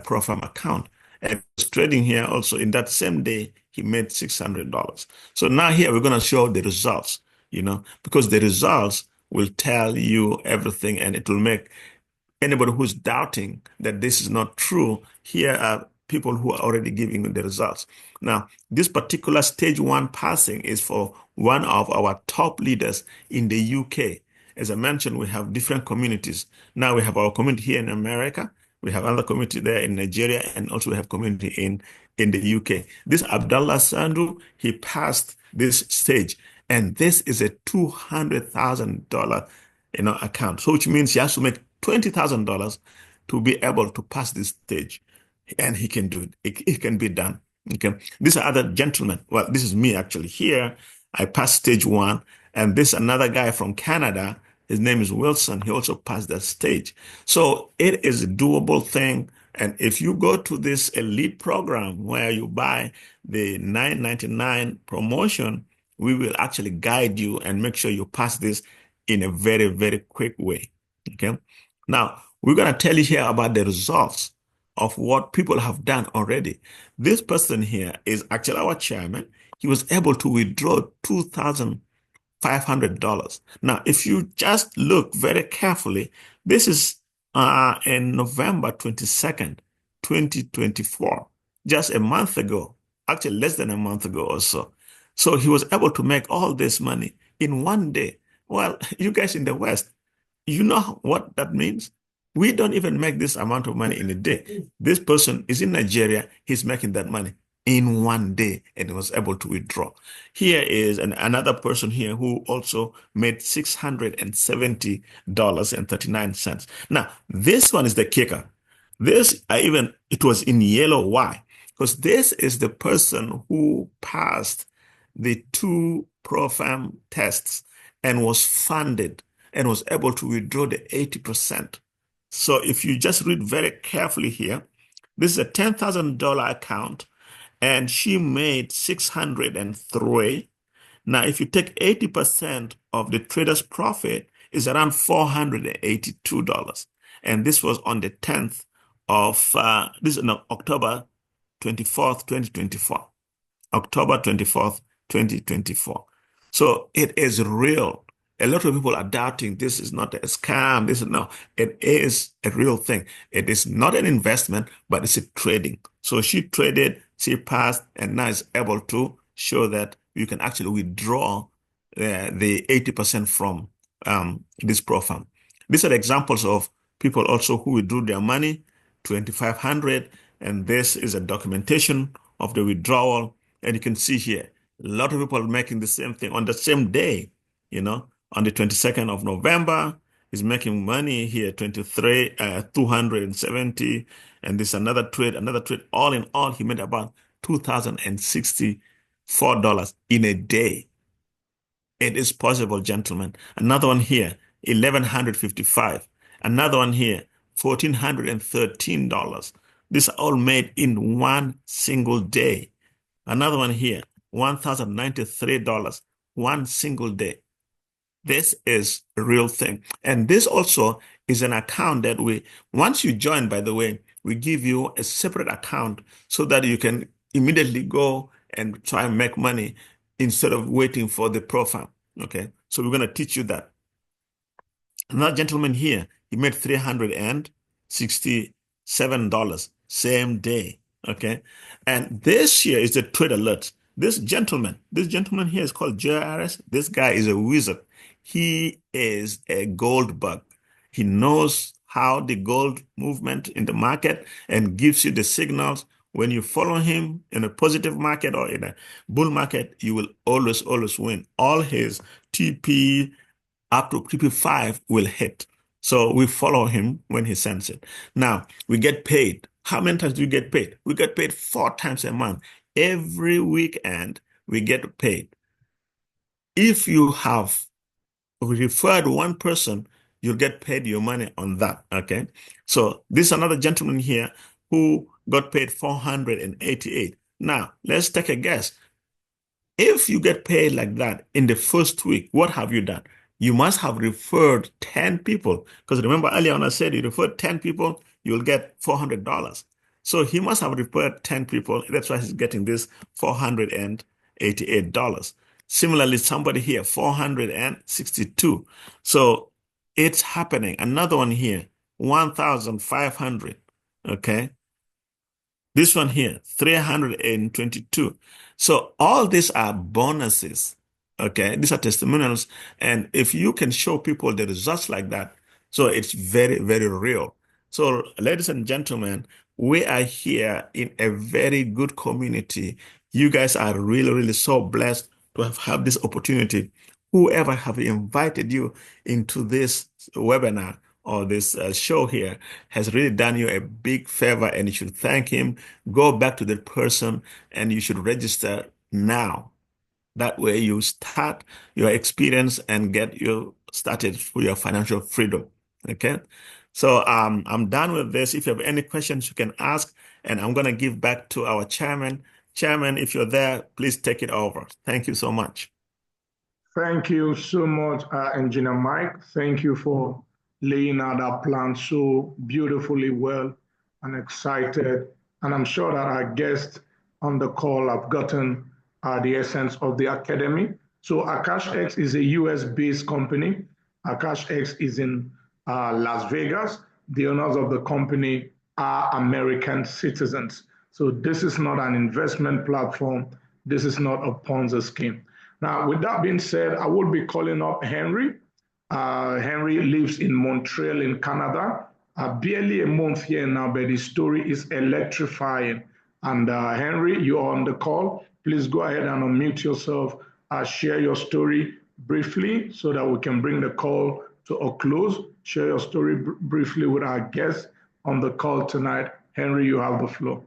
pro forma account. And was trading here also in that same day, he made $600. So now here we're going to show the results, because the results will tell you everything, and it will make anybody who's doubting that this is not true. Here are people who are already giving the results. Now, this particular stage 1 passing is for one of our top leaders in the UK. As I mentioned, we have different communities. Now we have our community here in America. We have another community there in Nigeria, and also we have community in the UK. This Abdullah Sandu, he passed this stage, and this is a $200,000 account. So which means he has to make $20,000 to be able to pass this stage, and he can do it. It can be done. Okay. These are other gentlemen. Well, this is me actually. Here, I passed stage 1, and this another guy from Canada. His name is Wilson. He also passed that stage. So it is a doable thing. And if you go to this elite program where you buy the $9.99 promotion, we will actually guide you and make sure you pass this in a very, very quick way. Okay. Now, we're going to tell you here about the results of what people have done already. This person here is actually our chairman. He was able to withdraw $2,500. Now, if you just look very carefully, this is in November 22nd, 2024, just a month ago, actually less than a month ago or so. So he was able to make all this money in one day. Well, you guys in the West, you know what that means? We don't even make this amount of money in a day. This person is in Nigeria. He's making that money in one day and was able to withdraw. Here is another person here who also made $670.39. Now, this one is the kicker. It was in yellow. Why? Because this is the person who passed the 2 ProFam tests and was funded and was able to withdraw the 80%. So if you just read very carefully here, this is a $10,000 account, and she made 603. Now, if you take 80% of the trader's profit, is around $482. And this was on the 10th of, October 24th, 2024. October 24th, 2024. So it is real. A lot of people are doubting this is not a scam. It is a real thing. It is not an investment, but it's a trading. So she traded, she passed, and now is able to show that you can actually withdraw the 80% from this ProFam. These are examples of people also who withdrew their money, $2,500, and this is a documentation of the withdrawal. And you can see here, a lot of people are making the same thing on the same day, on the 22nd of November, he's making money here, 270, and this another trade. All in all, he made about $2,064 in a day. It is possible, gentlemen. Another one here, $1,155. Another one here, $1,413. These are all made in one single day. Another one here, $1,093, one single day. This is a real thing. And this also is an account that once you join, by the way, we give you a separate account so that you can immediately go and try and make money instead of waiting for the ProFam. Okay. So we're going to teach you that. Another gentleman here, he made $367 same day. Okay. And this here is the trade alert. This gentleman here is called JRS. This guy is a wizard. He is a gold bug. He knows how the gold movement in the market and gives you the signals. When you follow him in a positive market or in a bull market, you will always, always win. All his TP up to TP5 will hit. So we follow him when he sends it. Now, we get paid. How many times do we get paid? We get paid 4 times a month. Every weekend, we get paid. If you have referred one person, you'll get paid your money on that. Okay. So this is another gentleman here who got paid 488. Now, let's take a guess. If you get paid like that in the first week, what have you done? You must have referred 10 people. Because remember earlier on I said you referred 10 people, you'll get $400. So he must have referred 10 people. That's why he's getting this $488. Similarly, somebody here, 462. So it's happening. Another one here, 1,500. Okay. This one here, 322. So all these are bonuses. Okay. These are testimonials. And if you can show people the results like that, so it's very, very real. So, ladies and gentlemen, we are here in a very good community. You guys are really, really so blessed to have this opportunity. Whoever have invited you into this webinar or this show here has really done you a big favor, and you should thank him. Go back to that person and you should register now. That way you start your experience and get you started for your financial freedom. Okay. So I'm done with this. If you have any questions, you can ask, and I'm going to give back to our chairman. Chairman, if you're there, please take it over. Thank you so much. Thank you so much, Engineer Mike. Thank you for laying out our plan so beautifully well and excited. And I'm sure that our guests on the call have gotten the essence of the academy. So AkashX is a US-based company. AkashX is in Las Vegas. The owners of the company are American citizens. So this is not an investment platform. This is not a Ponzi scheme. Now, with that being said, I will be calling up Henry. Henry lives in Montreal in Canada. Barely a month here now, but the story is electrifying. And Henry, you're on the call. Please go ahead and unmute yourself. Share your story briefly so that we can bring the call to a close. Share your story briefly with our guests on the call tonight. Henry, you have the floor.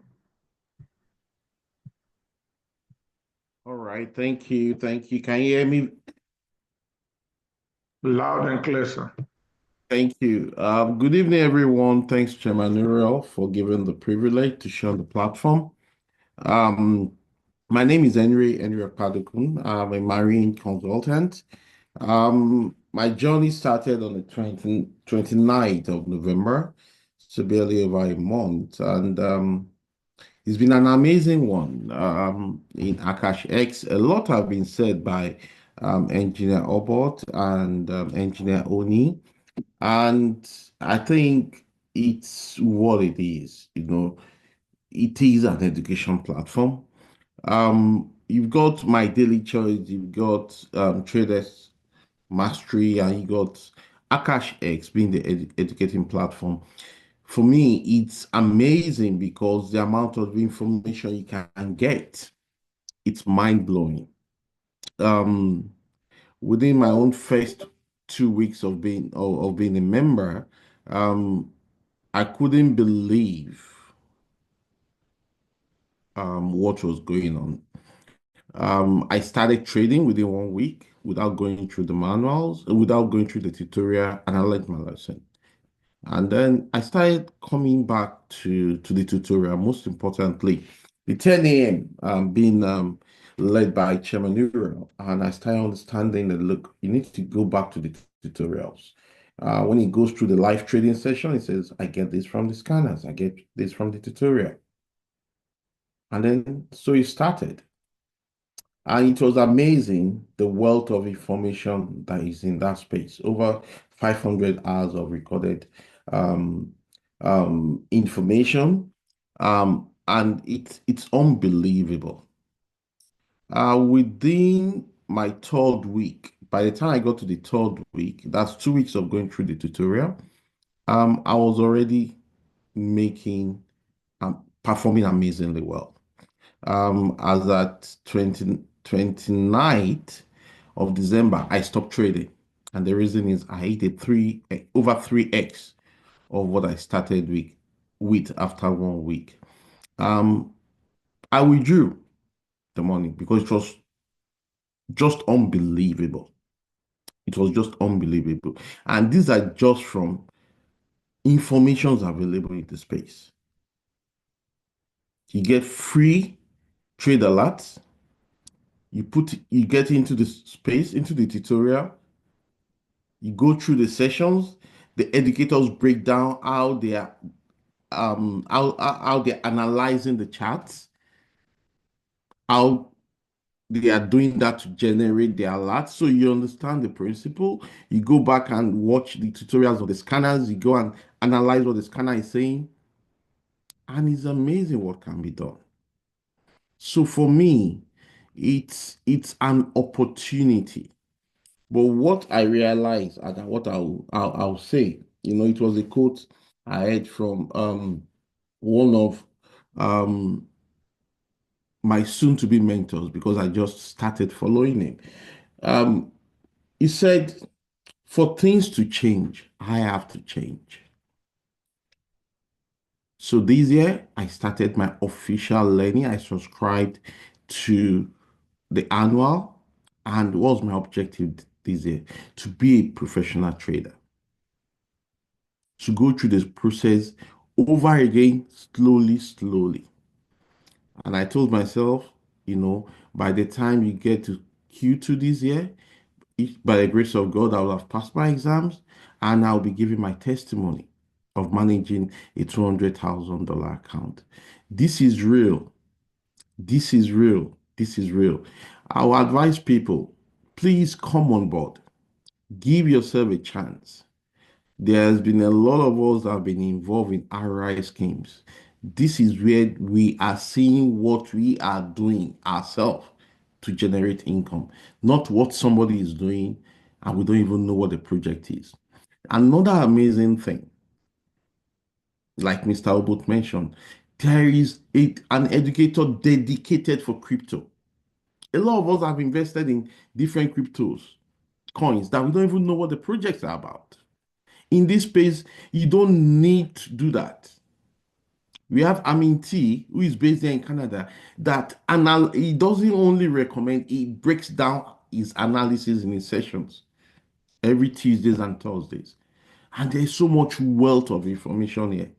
All right, thank you. Thank you. Can you hear me? Loud and clear, sir. Thank you. Good evening, everyone. Thanks, Chairman Uriel, for giving the privilege to share on the platform. My name is Henry Okadokun. I'm a marine consultant. My journey started on the 29th of November, so barely over a month. And it's been an amazing one in AkashX. A lot have been said by Engineer Obot and Engineer Oni. And I think it's what it is. You know, it is an education platform. You've got My Daily Choice, you've got Traders Mastery, and you got AkashX being the educating platform. For me, it's amazing because the amount of information you can get, it's mind-blowing. Within my own first 2 weeks of being a member, I couldn't believe what was going on. I started trading within 1 week without going through the manuals, without going through the tutorial, and I learned my lesson. And then I started coming back to the tutorial, most importantly, the 10 a.m. Being led by Chairman Uriel. And I started understanding that, look, you need to go back to the tutorials. When he goes through the live trading session, he says, I get this from the scanners, I get this from the tutorial. And then, so he started. And it was amazing, the wealth of information that is in that space. Over 500 hours of recorded information, and it's unbelievable. Within my third week, by the time I got to the third week, that's 2 weeks of going through the tutorial, I was already making, performing amazingly well. As at 29th of December, I stopped trading. And the reason is I hit over 3x of what I started with after 1 week. I withdrew the money because it was just unbelievable. It was just unbelievable. And these are just from informations available in the space. You get free trade alerts. You get into the space, into the tutorial. You go through the sessions. The educators break down how they are how they're analyzing the charts, how they are doing that to generate the alerts. So you understand the principle. You go back and watch the tutorials of the scanners. You go and analyze what the scanner is saying. And it's amazing what can be done. So for me, it's an opportunity. But what I realized and what I'll say, it was a quote I heard from one of my soon-to-be mentors because I just started following him. He said, for things to change, I have to change. So this year, I started my official learning. I subscribed to the annual, and what was my objective this year? To be a professional trader. To go through this process over again, slowly, slowly. And I told myself, by the time you get to Q2 this year, by the grace of God, I will have passed my exams and I'll be giving my testimony of managing a $200,000 account. This is real. This is real. This is real. I will advise people, please come on board. Give yourself a chance. There has been a lot of us that have been involved in RI schemes. This is where we are seeing what we are doing ourselves to generate income, not what somebody is doing, and we don't even know what the project is. Another amazing thing, like Mr. Obot mentioned, there is an educator dedicated for crypto. A lot of us have invested in different cryptos, coins that we don't even know what the projects are about. In this space, you don't need to do that. We have Amin T, who is based there in Canada, that he doesn't only recommend, he breaks down his analysis in his sessions every Tuesdays and Thursdays. And there's so much wealth of information here.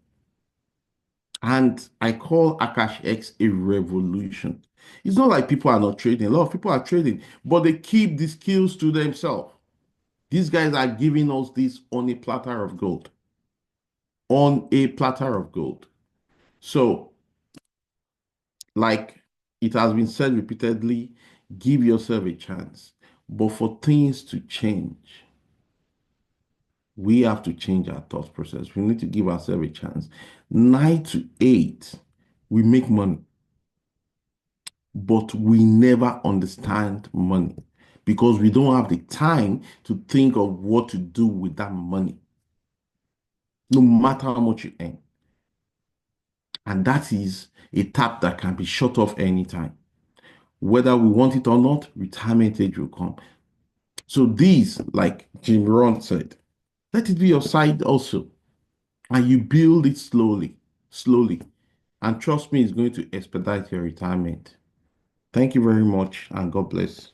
And I call Akash X a revolution. It's not like people are not trading. A lot of people are trading, but they keep the skills to themselves. These guys are giving us this on a platter of gold. On a platter of gold. So, like it has been said repeatedly, give yourself a chance. But for things to change, we have to change our thought process. We need to give ourselves a chance. 9 to 8, we make money, but we never understand money because we don't have the time to think of what to do with that money, no matter how much you earn. And that is a tap that can be shut off anytime. Whether we want it or not, retirement age will come. So these, like Jim Rohn said, let it be your side also. And you build it slowly, slowly. And trust me, it's going to expedite your retirement. Thank you very much, and God bless.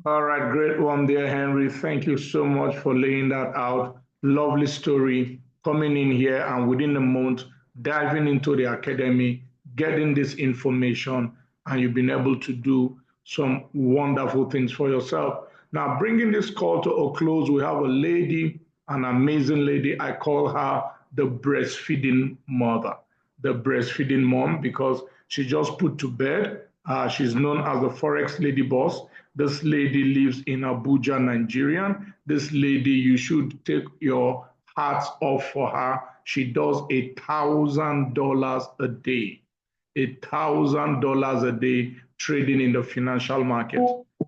All right, great one there, Henry. Thank you so much for laying that out. Lovely story, coming in here and within a month, diving into the academy, getting this information, and you've been able to do some wonderful things for yourself. Now, bringing this call to a close, we have a lady, an amazing lady. I call her the breastfeeding mother, the breastfeeding mom, because she just put to bed. She's known as the Forex Lady Boss. This lady lives in Abuja, Nigeria. This lady, you should take your hats off for her. She does $1,000 a day. $1,000 a day trading in the financial market.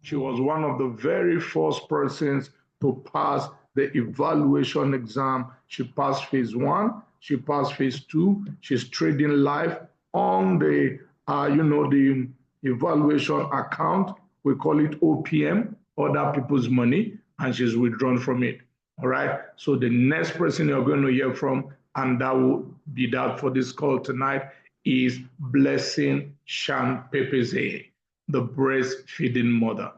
She was one of the very first persons to pass the evaluation exam. She passed phase 1, she passed phase 2. She's trading live on the, the evaluation account. We call it OPM, other people's money, and she's withdrawn from it. All right. So the next person you're going to hear from, and that will be that for this call tonight, is Blessing Shan Pepeze, the breastfeeding mother.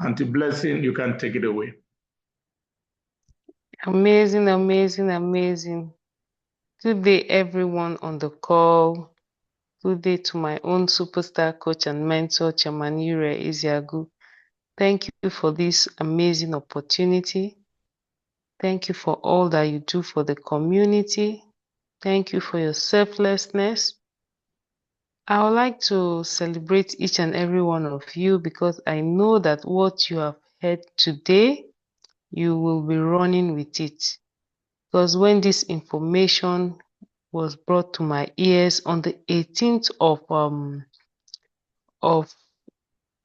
Auntie Blessing, you can take it away. Amazing, amazing, amazing. Good day, everyone on the call. Good day to my own superstar coach and mentor, Chairman Ure Iziagu. Thank you for this amazing opportunity. Thank you for all that you do for the community. Thank you for your selflessness. I would like to celebrate each and every one of you because I know that what you have heard today, you will be running with it. Because when this information was brought to my ears on the 18th of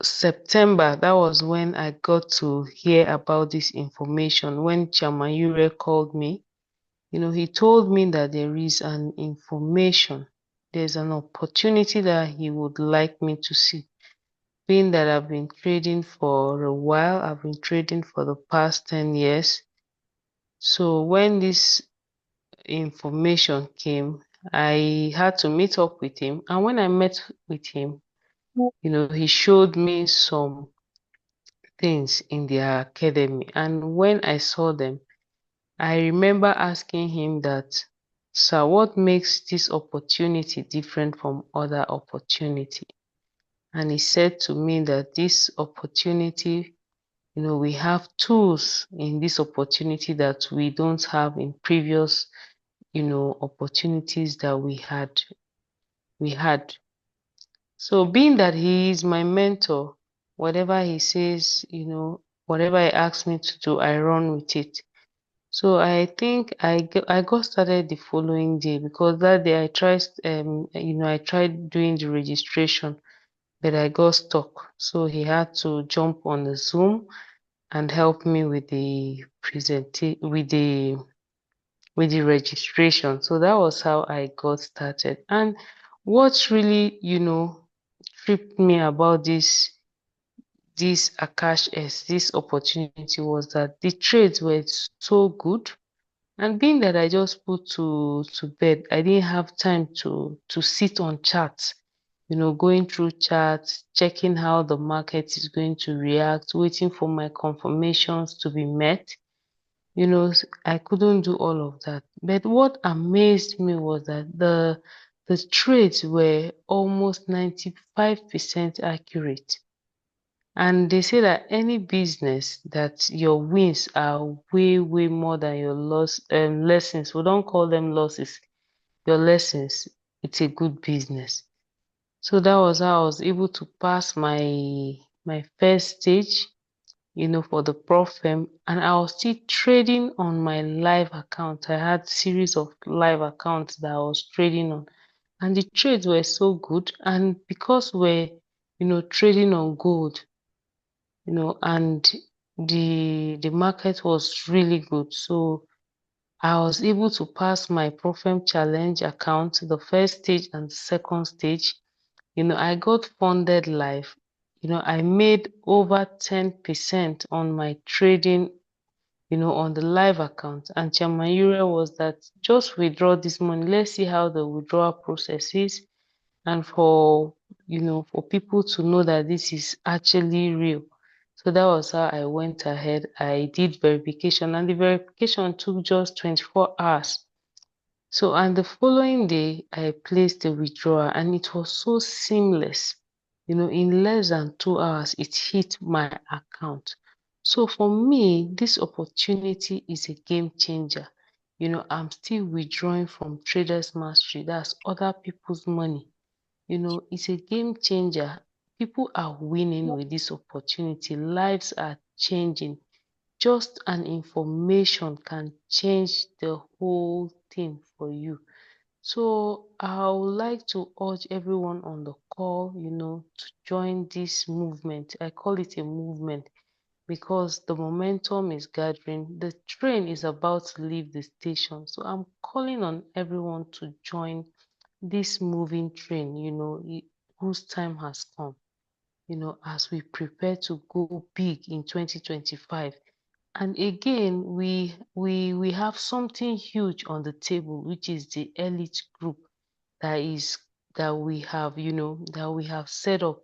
September, that was when I got to hear about this information. When Chairman Ure called me, he told me that there is an information, there's an opportunity that he would like me to see. Being that I've been trading for a while, I've been trading for the past 10 years. So when this information came, I had to meet up with him. And when I met with him, he showed me some things in their academy. And when I saw them, I remember asking him that, sir, what makes this opportunity different from other opportunity? And he said to me that this opportunity, we have tools in this opportunity that we don't have in previous, opportunities that we had. So being that he is my mentor, whatever he says, whatever he asks me to do, I run with it. So I think I got started the following day because that day I tried doing the registration, but I got stuck. So he had to jump on the Zoom and help me with the with the registration. So that was how I got started. And what's really, tripped me about this Akash S, this opportunity was that the trades were so good. And being that I just put to bed, I didn't have time to sit on charts, going through charts, checking how the market is going to react, waiting for my confirmations to be met. I couldn't do all of that. But what amazed me was that the trades were almost 95% accurate. And they say that any business that your wins are way, way more than your lessons. We don't call them losses. Your lessons, it's a good business. So that was how I was able to pass my first stage, for the prop firm, and I was still trading on my live account. I had series of live accounts that I was trading on, and the trades were so good. And because we're, trading on gold, and the market was really good. So I was able to pass my Profem Challenge account, the first stage and the second stage. I got funded live. I made over 10% on my trading, on the live account. And Chairman Ure was that just withdraw this money. Let's see how the withdrawal process is. And for people to know that this is actually real. So that was how I went ahead. I did verification, and the verification took just 24 hours. So, and the following day, I placed the withdrawal, and it was so seamless. In less than 2 hours, it hit my account. So for me, this opportunity is a game changer. I'm still withdrawing from Traders Mastery. That's other people's money. It's a game changer. People are winning with this opportunity. Lives are changing. Just an information can change the whole thing for you. So I would like to urge everyone on the call, to join this movement. I call it a movement because the momentum is gathering. The train is about to leave the station. So I'm calling on everyone to join this moving train, whose time has come, as we prepare to go big in 2025. And again, we have something huge on the table, which is the elite group that we have, that we have set up.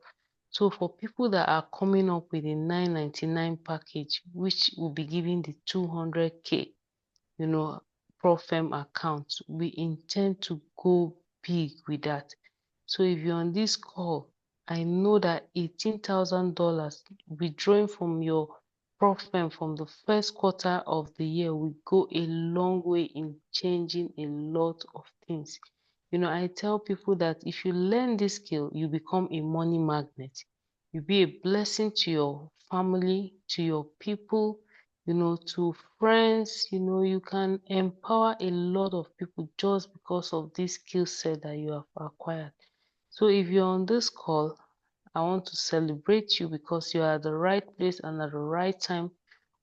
So for people that are coming up with a 999 package, which will be giving the 200K, Profem account, we intend to go big with that. So if you're on this call, I know that $18,000 withdrawing from your Profem from the first quarter of the year will go a long way in changing a lot of things. I tell people that if you learn this skill, you become a money magnet. You'll be a blessing to your family, to your people, to friends. You can empower a lot of people just because of this skill set that you have acquired. So if you're on this call, I want to celebrate you because you are at the right place and at the right time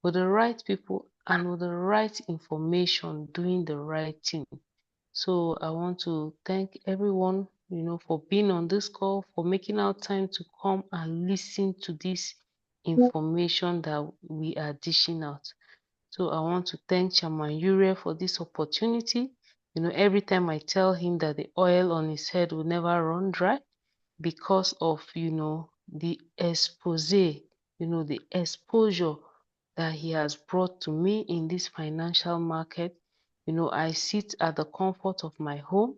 with the right people and with the right information doing the right thing. So I want to thank everyone, for being on this call, for making out time to come and listen to this information that we are dishing out. So I want to thank Chairman Uriel for this opportunity. Every time I tell him that the oil on his head will never run dry because of, the expose, the exposure that he has brought to me in this financial market. I sit at the comfort of my home.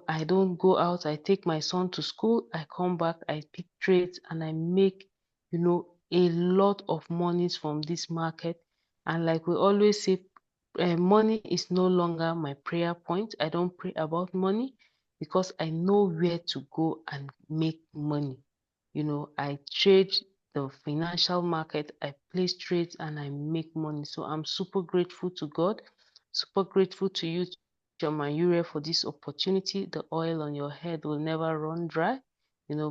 I don't go out. I take my son to school. I come back, I pick trades, and I make, a lot of monies from this market. And like we always say, money is no longer my prayer point. I don't pray about money because I know where to go and make money. I trade the financial market, I place trades, and I make money. So I'm super grateful to God, super grateful to you, Chairman Uriel, for this opportunity. The oil on your head will never run dry.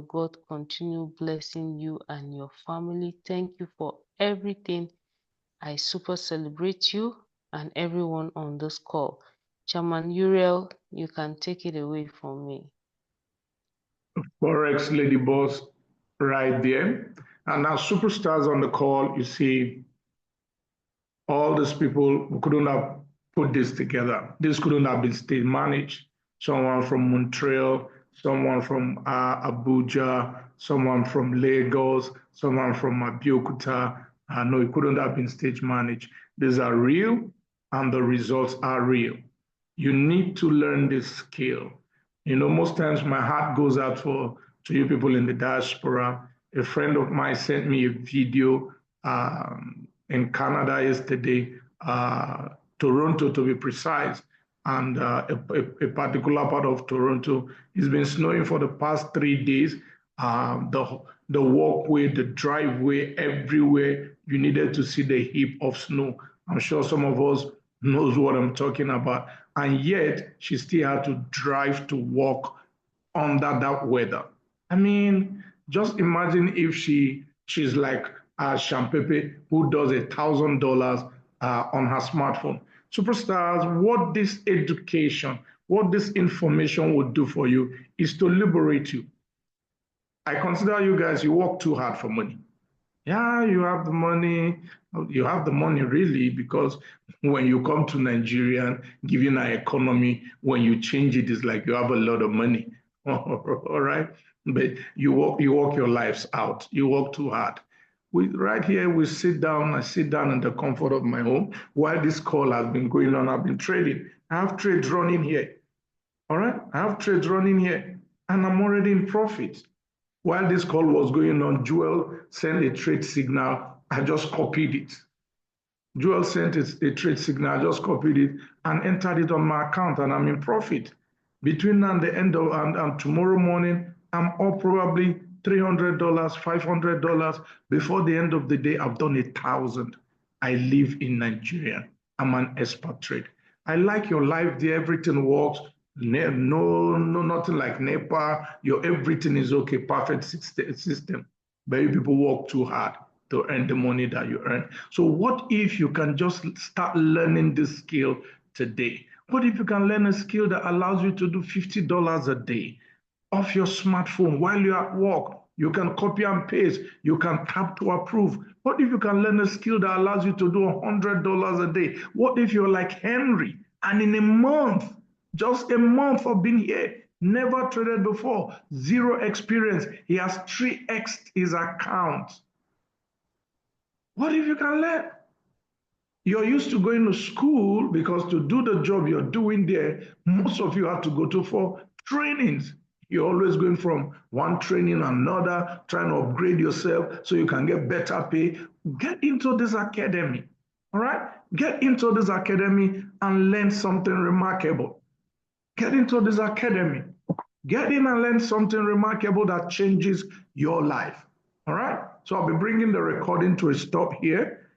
God continue blessing you and your family. Thank you for everything. I super celebrate you and everyone on this call. Chairman Uriel, you can take it away from me. Forex Lady Boss right there. And now superstars on the call, you see all these people who couldn't have put this together. This couldn't have been state managed. Someone from Montreal, someone from Abuja, someone from Lagos, someone from Abeokuta. No, it couldn't have been stage managed. These are real and the results are real. You need to learn this skill. Most times my heart goes out to you people in the diaspora. A friend of mine sent me a video in Canada yesterday, Toronto to be precise, and a particular part of Toronto. It's been snowing for the past 3 days. The walkway, the driveway, everywhere, you needed to see the heap of snow. I'm sure some of us knows what I'm talking about. And yet she still had to drive to work under that weather. I mean, just imagine if she's like Shampepe, who does $1,000 on her smartphone. Superstars, what this education, what this information would do for you is to liberate you. I consider you guys, you work too hard for money. Yeah, you have the money. You have the money really because when you come to Nigeria, given our economy, when you change it, it's like you have a lot of money. All right, but you work your lives out. You work too hard. Right here, we sit down. I sit down in the comfort of my home while this call has been going on. I've been trading. I have trades running here. All right, I have trades running here, and I'm already in profit. While this call was going on, Joel sent a trade signal. I just copied it. Joel sent a trade signal. I just copied it and entered it on my account, and I'm in profit. Between now and the end of and tomorrow morning, I'm up probably $300, $500. Before the end of the day, I've done 1,000. I live in Nigeria. I'm an expatriate. I like your life there. Everything works. No, nothing like NEPA. Your everything is okay, perfect system. But you people work too hard to earn the money that you earn. So what if you can just start learning this skill today? What if you can learn a skill that allows you to do $50 a day off your smartphone while you're at work? You can copy and paste. You can tap to approve. What if you can learn a skill that allows you to do $100 a day? What if you're like Henry and in a month, just a month of being here, never traded before, zero experience, he has 3x his account? What if you can learn? You're used to going to school because to do the job you're doing there, most of you have to go to for trainings. You're always going from one training to another, trying to upgrade yourself so you can get better pay. Get into this academy, all right? Get into this academy and learn something remarkable. Get into this academy. Get in and learn something remarkable that changes your life, all right? So I'll be bringing the recording to a stop here.